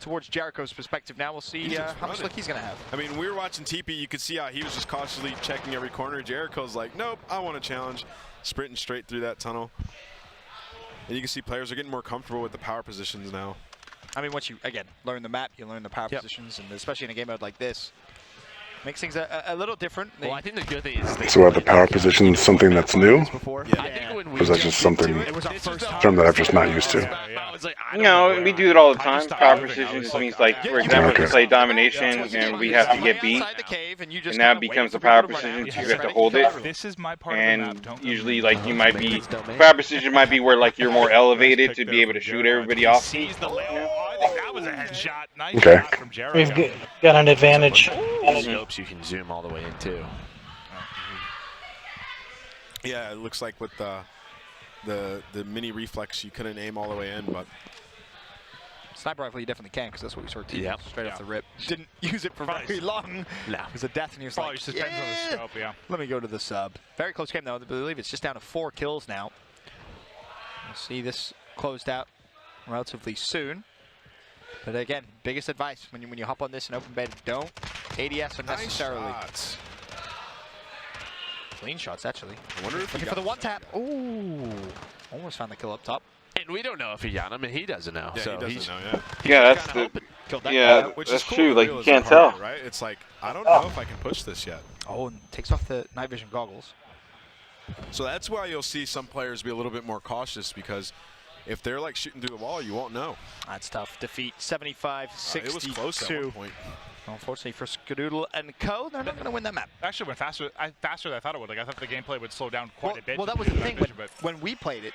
towards Jericho's perspective now. We'll see how much luck he's going to have. I mean, we were watching TP. You could see how he was just cautiously checking every corner. Jericho's like, nope, I want a challenge. Sprinting straight through that tunnel. And you can see players are getting more comfortable with the power positions now. I mean, once you, again, learn the map, you learn the power positions, and especially in a game mode like this, makes things a little different. Well, I think the good thing is So are the power positions something that's new? I think when we Or is that just something it was our first term that I'm just not used to? We do it all the time. Power precision just means, like, for example, if you play domination and we have to get beat, and now it becomes a power precision, so you have to hold it. This is my part of the map. And Don't usually, like, you might be, power precision might be where, like, you're more elevated to be able to shoot everybody off. Sees the I think that was a headshot. Nice Okay. shot from Jericho. We've got an advantage. Scopes you can zoom all the way in too. Yeah, it looks like with the mini reflex, you couldn't aim all the way in, but Sniper rifle, you definitely can, because that's what we sort of straight off the rip. Didn't use it for very long. No. It was a death, and he was Probably like, just depends on the scope, yeah. Let me go to the sub. Very close game, though. I believe it's just down to 4 kills now. We'll see this closed out relatively soon. But again, biggest advice when you hop on this in open bed, don't ADS unnecessarily. Nice shots. Clean shots, actually. I wonder if Looking for the one tap. Ooh, almost found the kill up top. And we don't know if he got him, and he doesn't know. Yeah, so he he's doesn't know, Yeah, that's the, yeah, which that's is cool. true. Like, you Realism can't part of tell. it, right? It's like, I don't know if I can push this yet. Oh, and takes off the night vision goggles. So that's why you'll see some players be a little bit more cautious, because if they're like shooting through the wall, you won't know. That's tough. Defeat 75-62. It was close at one point. Unfortunately for Skadoodle and Co, they're not going to win that map. Actually went faster than I thought it would. Like, I thought the gameplay would slow down quite a bit. Well, that was the thing. When we played it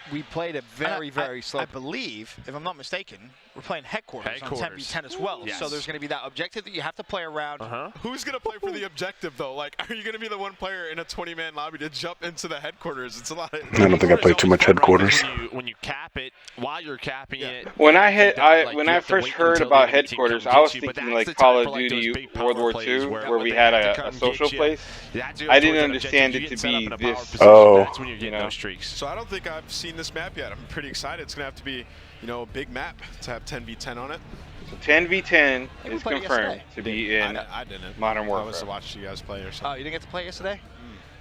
very slow. I believe, if I'm not mistaken, we're playing headquarters on 10v10 as well. Yes. So there's going to be that objective that you have to play around. Who's going to play for the objective, though? Like, are you going to be the one player in a 20-man lobby to jump into the headquarters? It's a lot of... I don't think I played too much headquarters. When you cap it, while you're capping it. When I first heard about headquarters, I was thinking like Call of Duty World War II, where we had a social place. I didn't understand it to be this. Oh. You know. So I don't think I've seen this map yet. I'm pretty excited. It's going to have to be, a big map to have 10v10 on it. 10v10 is confirmed to be in I didn't. Modern Warfare. I was to watch you guys play or something. Oh, you didn't get to play yesterday?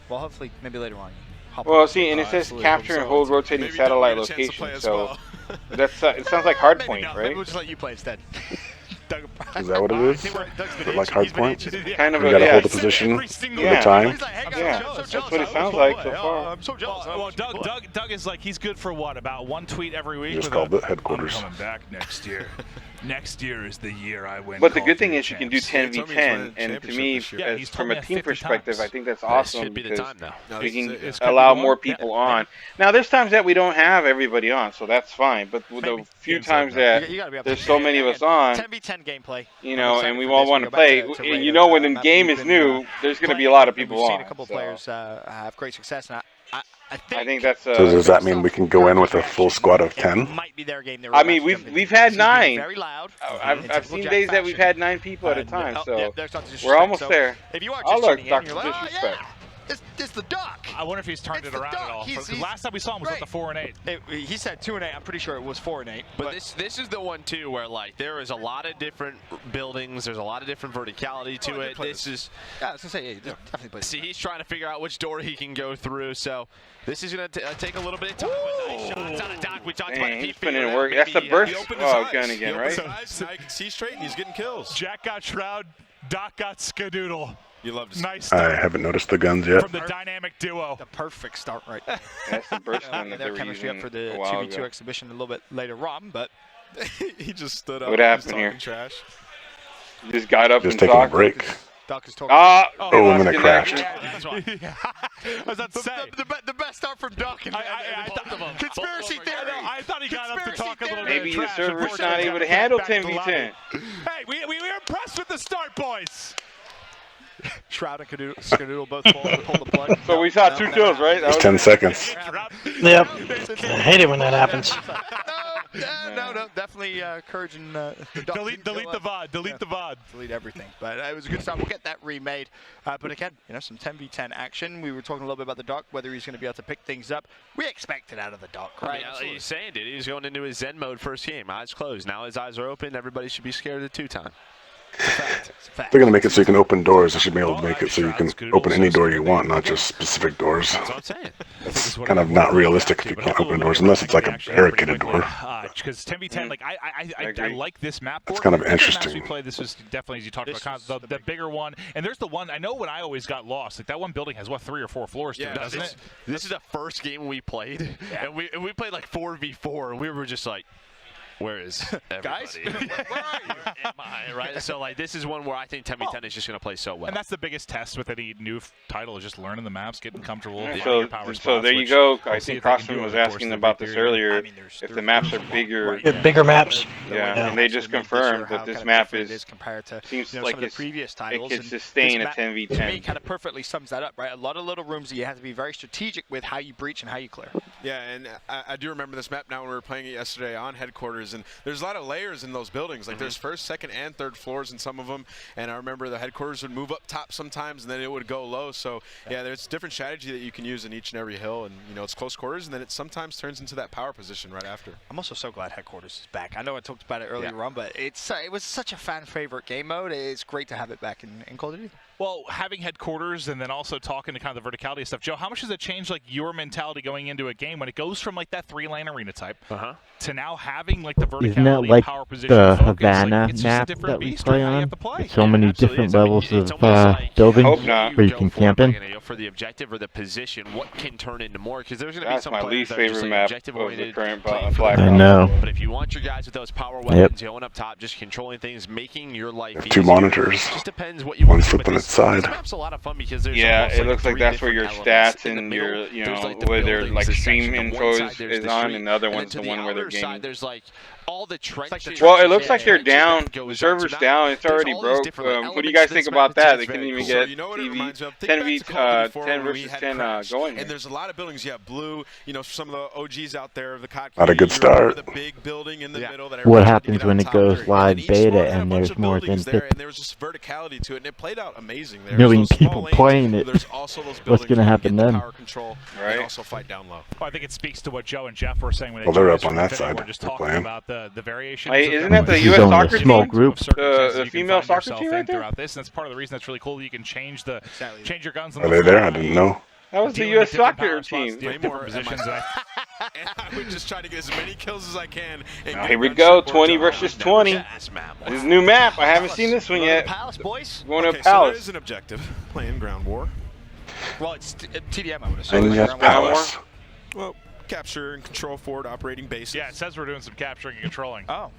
Well, hopefully, maybe later on. Well, see, and it says capture and hold rotating satellite location, so it sounds like Hardpoint, right? We'll just let you play instead. Is that what it is? Is it like hard point? Kind of You a, gotta yeah. hold the position for the Yeah. time. Yeah, that's what it sounds like so far. I'm so jealous. Well, Doug is like, he's good for what, about one tweet every week? You just with called it headquarters. I'm coming back next year. Next year is the year I win. But the good thing is you can do 10v10, Yeah, and to me, he's from told me a that team 50 perspective, times. I think that's This awesome should be the because time now. No, we can This could allow be more one. people Yeah. on. Now, there's times that we don't have everybody on, so that's fine. But with the Maybe. few Games times like that You gotta be up there's to so many of us on, 10v10 gameplay. you I'm know, excited and we for all this. want We to go back play, to and Radar, you know when the map game we've is been, new, there's going to be a playing, lot of and people we've seen on. a couple So players have great success, and I think that's. So does that mean we can go in with a full squad of 10? might be their game. I mean, we've had 9. Very loud. I've seen days that we've had 9 people at a time, so there's not disrespect. we're almost So there. If you are Oh just look, tuning in, Dr. you're like, oh Disrespect. yeah, it's the duck. I wonder if he's turned it around at all. Because last time we saw him was with the 4 and 8. He said 2 and 8. I'm pretty sure it was 4 and 8. But this is the one too where like there is a lot of different buildings. There's a lot of different verticality to it. This is. Yeah, I was gonna say definitely play. See, he's trying to figure out which door he can go through. So this is gonna take a little bit of time. With nice shots on a dock. We talked about He's Pete putting in Fever, work. that That's the maybe, burst He opened his eyes. gun again, He right? opened his eyes, now he can see straight, and he's getting kills. Jack got Shroud, Doc got Skadoodle. You love to see Nice I start haven't noticed the guns yet. from the dynamic duo. The perfect start right there. That's the burst gun that they Their were chemistry up using for the a while 2v2 ago. exhibition a little bit later on, but He just stood up. What He was happened talking here? Trash. You just got up Just and taking a talked. break. Doc is talking. Ah, Oh, he and lost then it connection. crashed. Yeah. I was about to say. The best start from Doc. Conspiracy theory. I thought he got up to talk a little bit. Maybe of the trash. server's Unfortunately, not he able got to handle back to 10v10. Hey, we were impressed with the start, boys. Shroud and Skadoodle both pull the plug. So we saw 2 kills, right? That It's was 10 it. seconds. Yep. I hate it when that happens. No, definitely encouraging the Doc. Delete the VOD. Delete the VOD. Delete everything. But it was a good start. We'll get that remade. But again, some 10v10 action. We were talking a little bit about the Doc, whether he's going to be able to pick things up. We expect it out of the Doc, right? I mean, he's saying it. He's going into his Zen mode first game. Eyes closed. Now his eyes are open. Everybody should be scared of the 2-time. They're going to make it so you can open doors. They should be able to make it so you can open any door you want, not just specific doors. That's what I'm saying. It's kind of not realistic if you can't open doors, unless it's like a barricaded door. Because 10v10, like I like this map. It's kind of The maps interesting. we played, this was definitely, as you talked about, kind of the bigger one. And there's the one, I know when I always got lost, like that one building has, what, 3 or 4 floors to it, doesn't it? This is the first game we played, and we played like 4v4, and we were just like, where is everybody? Guys? Where are you? Am I, right? So, like, this is one where I think 10v10 is just going to play so well. And that's the biggest test with any new title, is just learning the maps, getting comfortable. Yeah, finding your power so spots, there you which go. we'll I see think if they can Crossman do was over the course asking of about the this period. earlier. If the maps are bigger, Bigger maps. Yeah, and they just confirmed that this map is compared to seems some like of the previous it titles. could and sustain a this map, To me, 10v10. kind of perfectly sums that up, right? A lot of little rooms that you have to be very strategic with how you breach and how you clear. Yeah, and I do remember this map now when we were playing it yesterday on headquarters, and there's a lot of layers in those buildings. Like there's first, second, and third floors in some of them, and I remember the headquarters would move up top sometimes, and then it would go low. So yeah, there's different strategy that you can use in each and every hill, and it's close quarters, and then it sometimes turns into that power position right after. I'm also so glad headquarters is back. I know I talked about it earlier on, but it was such a fan favorite game mode. It's great to have it back in Call of Duty. Well, having headquarters and then also talking to kind of the verticality stuff, Joe, how much does it change like your mentality going into a game when it goes from like that 3-lane arena type to now having like the verticality, Isn't that like power position, the focus? Havana Like, it's just a map different that we beast play how you on? have to play. With so many different levels of buildings Hope not. where you can camp in. For the objective or the position, what can turn into more? Because there's going to be That's some my players least that are just favorite like map objective of the oriented. current playing Black for I the know. power. But if you want your guys with those power weapons, going up top, just controlling things, making your life Have easier. 2 monitors. Just depends what you One's want to do. flipping But its side. This map's a lot of fun because there's Yeah, almost it looks like 3 that's where your different elements. stats In the and middle, your, there's, like, the where their buildings, like the stream section. On info one side, there's is the on, street, and the other and then one's to the one where they're outer side, gaming. there's like all the trenches. Well, it looks like they're trenches down. that goes The up. server's So now down. It's there's already all these broke. different What do you elements guys to think this about map. that? It's They couldn't very even cool. get So you know what it reminds me of? Think 10 back v to Call of Duty 4 10 when we versus had 10 Crash, going here. and there's a lot of buildings. You have Blue, some of the OGs out there of the COD Not a good community. You remember start. the big building in the middle that What everybody had to happens get when on it top goes of. live And each beta one had a and bunch there's of more buildings than there, and there was just verticality to it, and it played out amazing. There million was those people small lanes, playing but it? there's also those What's buildings gonna where you happen get the then? power control Right. and also fight down low. Well, I think it speaks to what Joe and Jeff were saying when they Well, they're joined up us on from that Infinity. side. We're just They're talking playing. about the variations. Hey, of isn't that the This is U.S. only a soccer small team? group. The female soccer team right there? throughout this, and that's part of the reason that's really cool. You can change your guns. On Are the they there? fly. I didn't know. That was the Dealing U.S. with different soccer power spots, team. different positions. and I would just try to get as many kills as I can. And Now, here we go, 20 versus 20. This is a new map. I haven't seen this one yet. Palace, boys. Going to Okay, a so there palace. is an objective, playing ground war. Well, it's TDM, I would assume. And yes, palace. Well, capture and control forward operating bases. Yeah, it says we're doing some capturing and controlling. Oh.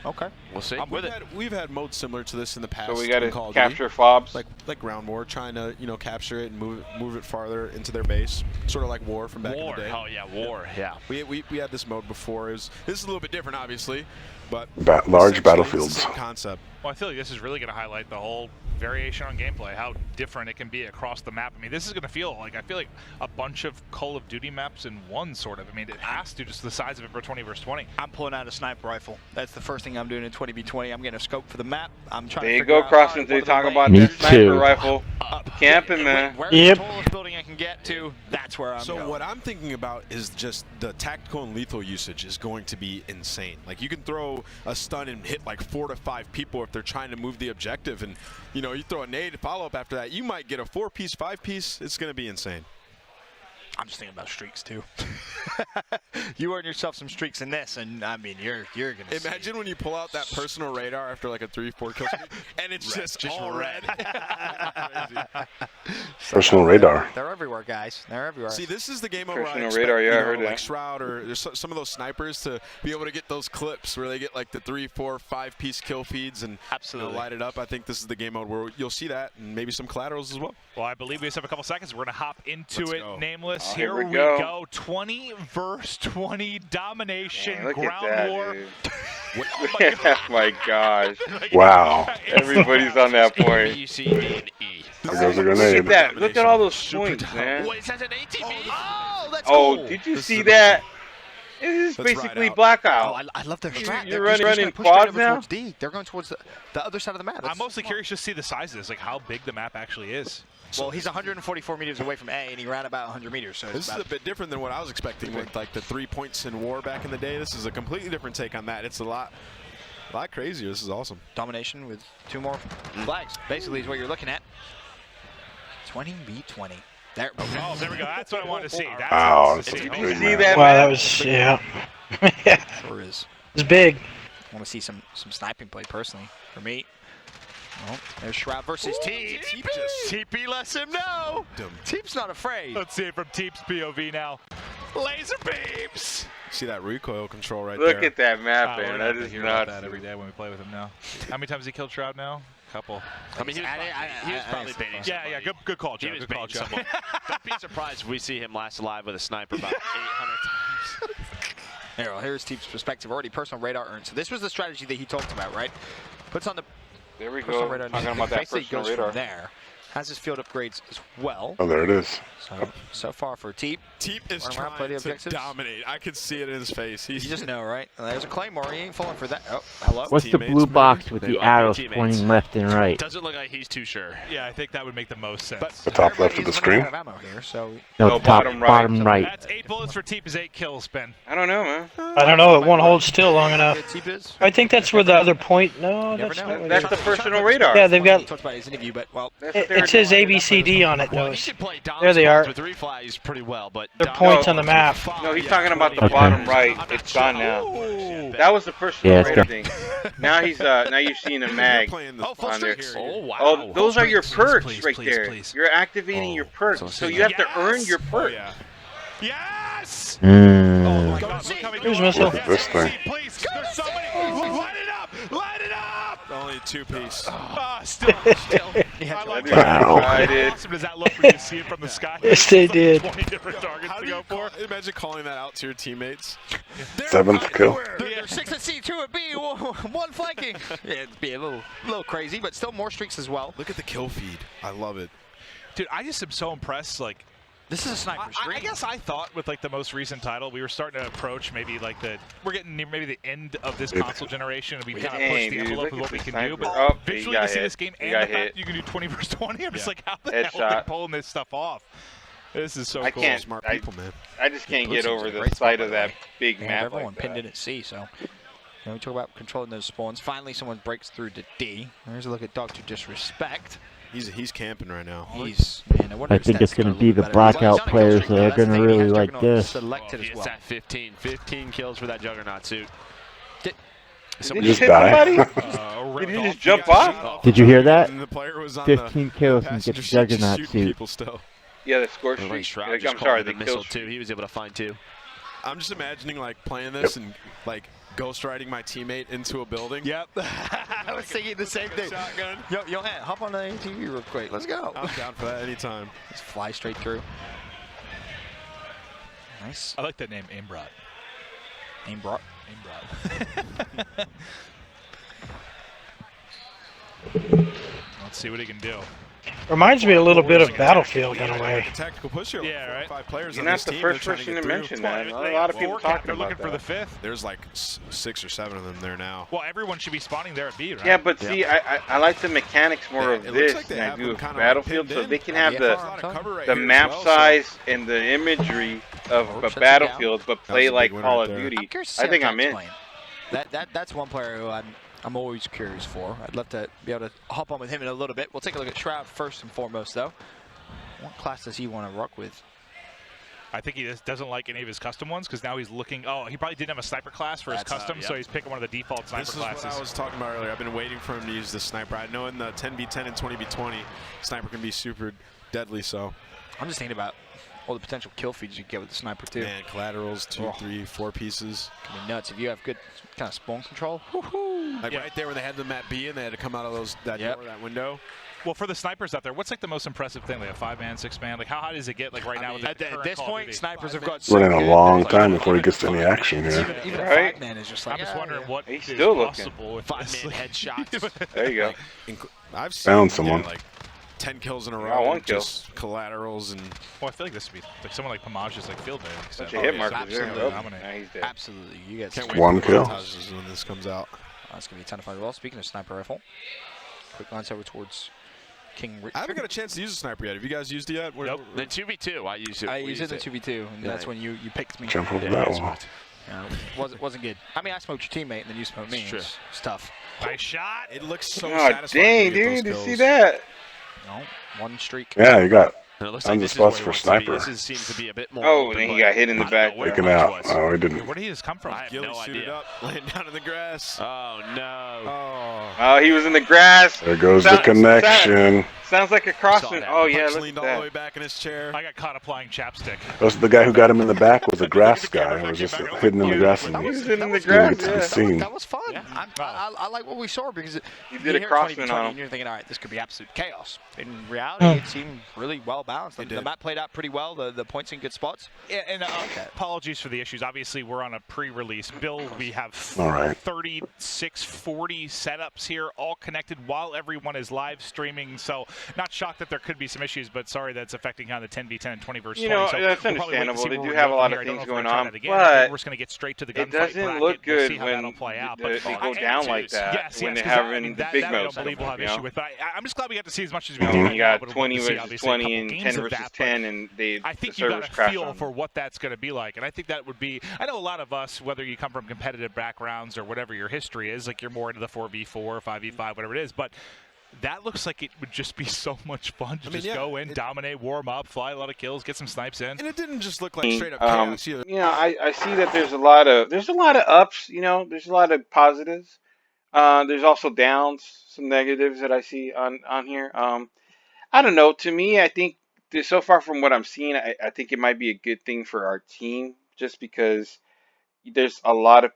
Okay. We'll see. I'm with it. We've had modes similar to this in the past. So we got in to Call of capture Duty. fobs. Like ground war, trying to capture it and move it farther into their base, sort of like war from back in the day. Oh yeah, war. Yeah. We had this mode before. This is a little bit different, obviously, but Large essentially battlefields. it's the same concept. Well, I feel like this is really going to highlight the whole variation on gameplay, how different it can be across the map. I mean, this is going to feel like, I feel like a bunch of Call of Duty maps in one, sort of. I mean, it has to, just the size of it for 20 versus 20. I'm pulling out a sniper rifle. That's the first thing I'm doing in 20v20. I'm getting a scope for the map. I'm trying There to you figure go, out Crossing. They talk about Me that sniper too. rifle. Camping, man. where's Yep. the tallest building I can get to, that's where I'm So going. what I'm thinking about is just the tactical and lethal usage is going to be insane. Like, you can throw a stun and hit like 4 to 5 people if they're trying to move the objective, and you throw a nade follow-up after that, you might get a 4-piece, 5-piece. It's going to be insane. I'm just thinking about streaks too. You earn yourself some streaks in this, and I mean, you're gonna Imagine when you pull out that personal radar after like a 3-4 kill streak, and it's just all red. Personal radar. They're everywhere, guys. They're everywhere. See, this is the game over. Personal radar, yeah, I heard like that. Shroud or there's some of those snipers to be able to get those clips where they get like the 3, 4, 5-piece kill feeds and light it up. I think this is the game mode where you'll see that and maybe some collaterals as well. Well, I believe we just have a couple seconds. We're going to hop into it, Nameless. Oh, here we go. 20 versus 20 domination, Man, look ground at that, war. dude. Oh my gosh. Wow. Everybody's on that point. B, C, D, and E. There goes a Look at grenade. that. Look at all those points, man. Wait, it says an ATV. Oh, that's Oh, cool. did you This see is that? This is Let's ride basically out. Blackout. Oh, I love their strat. You're They're just running gonna push quads straight over now? towards D. They're going towards the other side of the map. I'm mostly curious to see the size of this, like how big the map actually is. Well, he's 144 meters away from A, and he ran about 100 meters. So This is a bit different than what I was expecting with like the 3 points in war back in the day. This is a completely different take on that. It's a lot crazier. This is awesome. domination with 2 more flags. Basically, is what you're looking at. 20v20. There. Oh, there we go. That's what I wanted to see. That's Wow, what I wanted that's to a see. big See map. that, Wow, man? that was, yeah. Sure is. It's big. I want to see some sniping play personally for me. Oh, there's Shroud versus Teep. TP lets him know. Teep's not afraid. Let's see it from Teep's POV now. Laser beams. See that recoil control right there. Look at that map, We're man. gonna That have to is hear about nuts. that every day when we play with him now. How many times has he killed Shroud now? Couple. I mean, he was probably baiting Yeah, somebody. good call, Joe. He was Good call, baiting Joe. someone. Don't be surprised if we see him last alive with a sniper about 800 times. There, well, here's Teep's perspective. Already personal radar earned. So this was the strategy that he talked about, right? Puts on the There we personal go. radar. Talking about that Basically personal goes radar. from there. Has his field upgrades as well. Oh, there it is. So far for Teep. Teep is Run around, play trying the to objectives. dominate. I could see it in his face. You just know, right? There's a Claymore. He ain't falling for that. Oh, hello. What's the Teammates, blue maybe? box with They the might be arrows teammates. pointing left and right? Doesn't look like he's too sure. Yeah, I think that would make the most sense. The top left of the Everybody's screen. running out of ammo here, so No, No, top, bottom right. bottom right. That's 8 bullets for Teep is 8 kills, Ben. I don't know, man. I don't know. It won't hold still long enough. Teep is. I think that's where the other point. No, You never that's know. not. Where That's it the is. personal radar. Yeah, they've got. He talked about his interview, but well, That's what they were It says doing. ABCD on it, Well, though. he should play Dom's There they are. with 3 flags pretty well, but They're Dom- points on the map. No, he's talking about the Okay. bottom right. It's gone now. That was the personal Yeah, it's radar gone. thing. Now he's now you're seeing a mag Playing this on there. Oh, wow. Oh, those are your perks please, right please, there. please. You're activating your perks, so you have to earn your perks. yeah. Yes! Mm. Look coming Here's on. missile. Look at this thing. Please, there's somebody. Light it up! Light it up! Only 2-piece. Still. I like That is that. Wow. How excited. awesome does that look when you see it from the sky? Yes, they It's like did. 20 different targets How to do go you for. imagine calling that out to your teammates? 7th kill. they're 6 at C, 2 at B, 1 flanking. Yeah, it'd be a little crazy, but still more streaks as well. Look at the kill feed. I love it. Dude, I just am so impressed. Like, This is a sniper stream. I guess I thought with like the most recent title, we were starting to approach maybe like we're getting near maybe the end of this console generation, and we kind of Dang, pushed the dude, envelope look of at what we the can sniper. do. But Oh, he visually got to see hit. this game He and got the fact hit. that you can do 20 versus 20, I'm just like, how the hell are they Headshot. pulling this stuff off? This is so I cool. can't. Smart I, people, man. I just can't Blue get team's over a the great spot, sight by of the that way. big They map have everyone like pinned that. in at C, so we talk about controlling those spawns. Finally, someone breaks through to D. There's a look at Dog to Disrespect. He's camping right now. I think it's going to be the blackout players that are going to really like this. Selected as well. It's at 15. 15 kills for that Juggernaut suit. Did you just hit somebody? Did you just jump off? Did you hear that? And the player was on 15 kills and passenger gets seat Juggernaut just suit. shooting people still. Yeah, the score Like streak. Shroud Like, just I'm called sorry, the the missile kill too. He was able to find two. I'm just imagining like playing this and like ghost riding my teammate into a building. Yep. I was thinking the same thing. Shotgun. Yo, man, hop on the ATV real quick. Let's go. I'm down for that anytime. Just fly straight through. Nice. I like that name, Aimbot. Aimbot. Aimbot. Let's see what he can do. Reminds me a little bit of Battlefield in a way. Tactical push here. Yeah, right. 5 players You're on not this the team. first They're trying to person get to through. mention that. A lot of people talking They're about looking for the that. fifth. There's like 6 or 7 of them there now. Well, everyone should be spawning there at B, right? Yeah, but see, I like the mechanics more of this than I do of Battlefield, so they can have the map size and the imagery of a Battlefield, but play like Call of Duty. I think I'm in. That's one player who I'm always curious for. I'd love to be able to hop on with him in a little bit. We'll take a look at Shroud first and foremost, though. What class does he want to rock with? I think he just doesn't like any of his custom ones because now he's looking. Oh, he probably didn't have a sniper class for his custom, so he's picking one of the default sniper classes. This is what I was talking about earlier. I've been waiting for him to use the sniper. I know in the 10v10 and 20v20, sniper can be super deadly. So I'm just thinking about all the potential kill feeds you get with the sniper too. Man, collaterals, 2, 3, 4 pieces. Can be nuts if you have good kind of spawn control. Like right there when they had them at B and they had to come out of that door, that window. Well, for the snipers out there, what's like the most impressive thing? Like a 5-man, 6-man? Like how high does it get? Like right now, at this point, snipers have got running a long time before he gets to any action here. Even a 5-man is just like. I'm just wondering what He's is still possible looking. with 5-man headshots. There you go. I've seen Found someone. like 10 kills in a Oh, row. one kill. Just collaterals and. Well, I feel like this would be like someone like Pamaj is like field day. Such a hit marker there. Absolutely. Nah, he's dead. Absolutely, you guys. Can't wait One for kill. montages when this comes out. That's gonna be a ton of fun. Well, speaking of sniper rifle, quick glance over towards King Richard. I haven't got a chance to use a sniper yet. Have you guys used it yet? Nope. The 2v2, I used it. I used it in the 2v2, and that's when you picked me. Jump over that one. Wasn't good. I mean, I smoked your teammate, and then you smoked me. It's tough. Nice shot. It looks so Oh, satisfying. dang, to get dude, those you kills. see that? No, one streak. Yeah, you got And it looks tons like of this is where spots he for wants to be. sniper. This seems to be a bit more Oh, open, then he but got hit in the I back. don't know where Taken Pamaj out. was. Oh, he didn't. Where did he just come from? I have Gilly no suited idea. up, laying down in the grass. Oh, no. Oh. Oh, he was in the grass. There goes the connection. Sounds like a crossing. that. Oh, yeah, Punch look leaned at all the that. way back in his chair. I got caught applying chapstick. That's the guy who got him in the back was a grass guy. He was just hidden in the grass and He was didn't in the get grass, to be yeah. seen. That was fun. I like what we saw because You did a hear crossman 20v20 on and him. you're thinking, all right, this could be absolute chaos. In reality, it seemed really well balanced. The map played out pretty well. The points in good spots. Yeah, and apologies for the issues. Obviously, we're on a pre-release build. We have All right. 36, 40 setups here, all connected while everyone is live streaming. So, not shocked that there could be some issues, but sorry that's affecting kind of the 10v10 and 20 versus 20. You know, So that's we'll probably wait and understandable. see They where do we're have a going lot from of here. I things don't know if we're going gonna try on, that again. Maybe but we're just going to get straight to the it gunfight doesn't bracket. look We'll good see how when that'll play out. they But go down like that yes, when yes, they're 'cause having the that big I modes. don't believe we'll have issue with. But I'm just glad we got to see as much as we You do. know, right you now, got but 20 we'll see, versus obviously, a 20 couple and games 10 of versus that, 10, and I the think you got servers a crash feel on for them. what that's going to be like, and I think that would be. I know a lot of us, whether you come from competitive backgrounds or whatever your history is, like you're more into the 4v4, 5v5, whatever it is, but. That looks like it would just be so much fun to just go in, dominate, warm up, fly a lot of kills, get some snipes in. And it didn't just look like straight up chaos either. You know, I see that there's a lot of ups. You know, there's a lot of positives. There's also downs, some negatives that I see on here. I don't know. To me, I think so far from what I'm seeing, I think it might be a good thing for our team, just because there's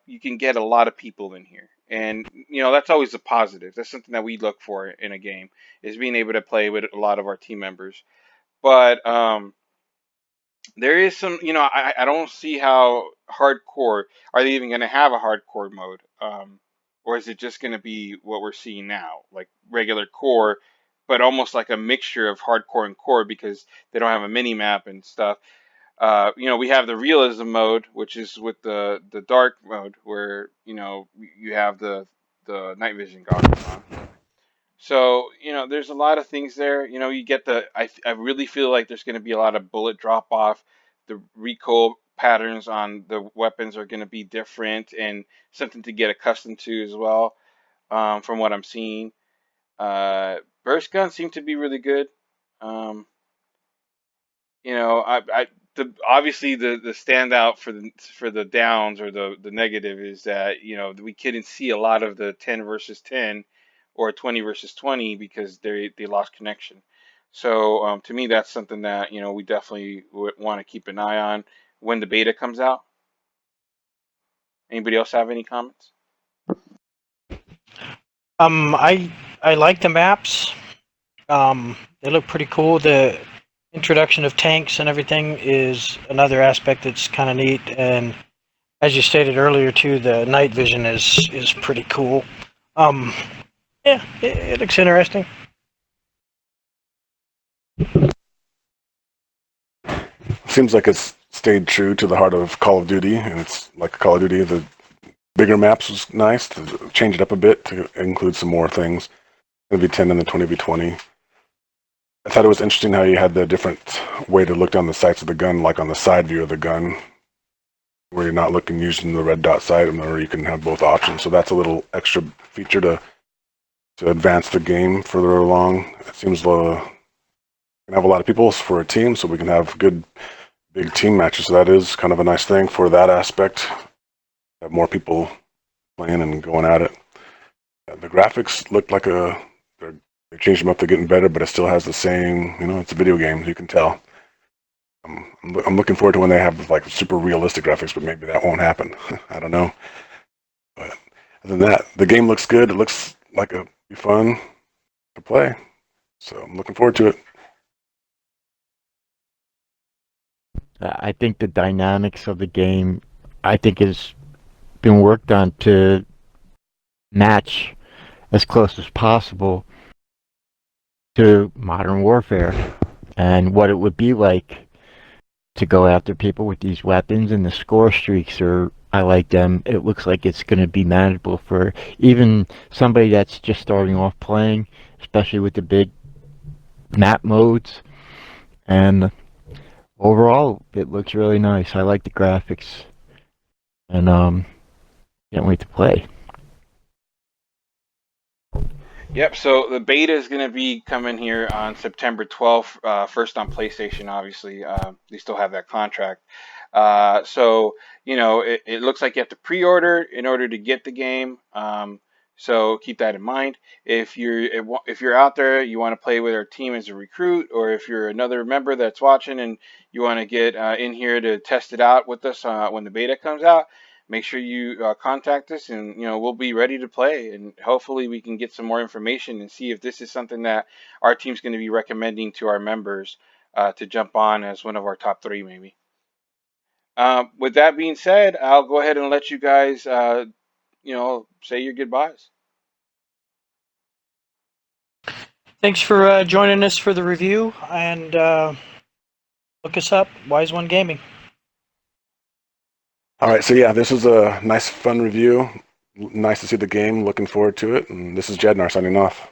you can get a lot of people in here, and you know that's always a positive. That's something that we look for in a game, is being able to play with a lot of our team members. But there is some, you know, I don't see how hardcore, are they even going to have a hardcore mode, or is it just going to be what we're seeing now, like regular core, but almost like a mixture of hardcore and core because they don't have a mini map and stuff. You know, we have the realism mode, which is with the dark mode, where you know you have the night vision goggles on. So you know, there's a lot of things there. You know, you get I really feel like there's going to be a lot of bullet drop off. The recoil patterns on the weapons are going to be different and something to get accustomed to as well. From what I'm seeing, burst guns seem to be really good. You know, obviously the standout for the downs or the negative is that we couldn't see a lot of the 10 versus 10 or 20 versus 20 because they lost connection. So to me, that's something that we definitely would want to keep an eye on when the beta comes out. Anybody else have any comments? I like the maps. They look pretty cool. The introduction of tanks and everything is another aspect that's kind of neat. And as you stated earlier too, the night vision is pretty cool. Yeah, it looks interesting. Seems like it's stayed true to the heart of Call of Duty, and it's like Call of Duty. The bigger maps was nice to change it up a bit to include some more things. The V10 and the 20v20. I thought it was interesting how you had the different way to look down the sights of the gun, like on the side view of the gun, where you're not looking using the red dot sight, or you can have both options. So that's a little extra feature to advance the game further along. It seems we can have a lot of people for a team, so we can have good big team matches. So that is kind of a nice thing for that aspect. Have more people playing and going at it. The graphics look like they changed them up. They're getting better, but it still has the same. It's a video game. You can tell. I'm looking forward to when they have like super realistic graphics, but maybe that won't happen. I don't know. But other than that, the game looks good. It looks like it'll be fun to play. So I'm looking forward to it. I think the dynamics of the game, I think, has been worked on to match as close as possible to Modern Warfare and what it would be like to go after people with these weapons. And the score streaks I like them. It looks like it's going to be manageable for even somebody that's just starting off playing, especially with the big map modes. And overall, it looks really nice. I like the graphics, and can't wait to play. Yep, so the beta is going to be coming here on September 12th, first on PlayStation, obviously. They still have that contract. So, it looks like you have to pre-order in order to get the game. So keep that in mind. If you're out there, you want to play with our team as a recruit, or if you're another member that's watching and you want to get in here to test it out with us when the beta comes out, make sure you contact us, and we'll be ready to play, and hopefully we can get some more information and see if this is something that our team's going to be recommending to our members to jump on as one of our top 3 maybe. With that being said, I'll go ahead and let you guys say your goodbyes. Thanks for joining us for the review, and look us up, Wise One Gaming. All right, so yeah, this was a nice, fun review. Nice to see the game. Looking forward to it. And this is Jednar signing off.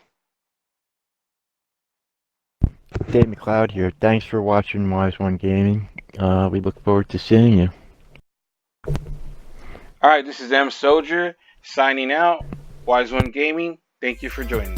Dave McLeod here. Thanks for watching Wise One Gaming. We look forward to seeing you. All right, this is M Soldier signing out. Wise One Gaming, thank you for joining us.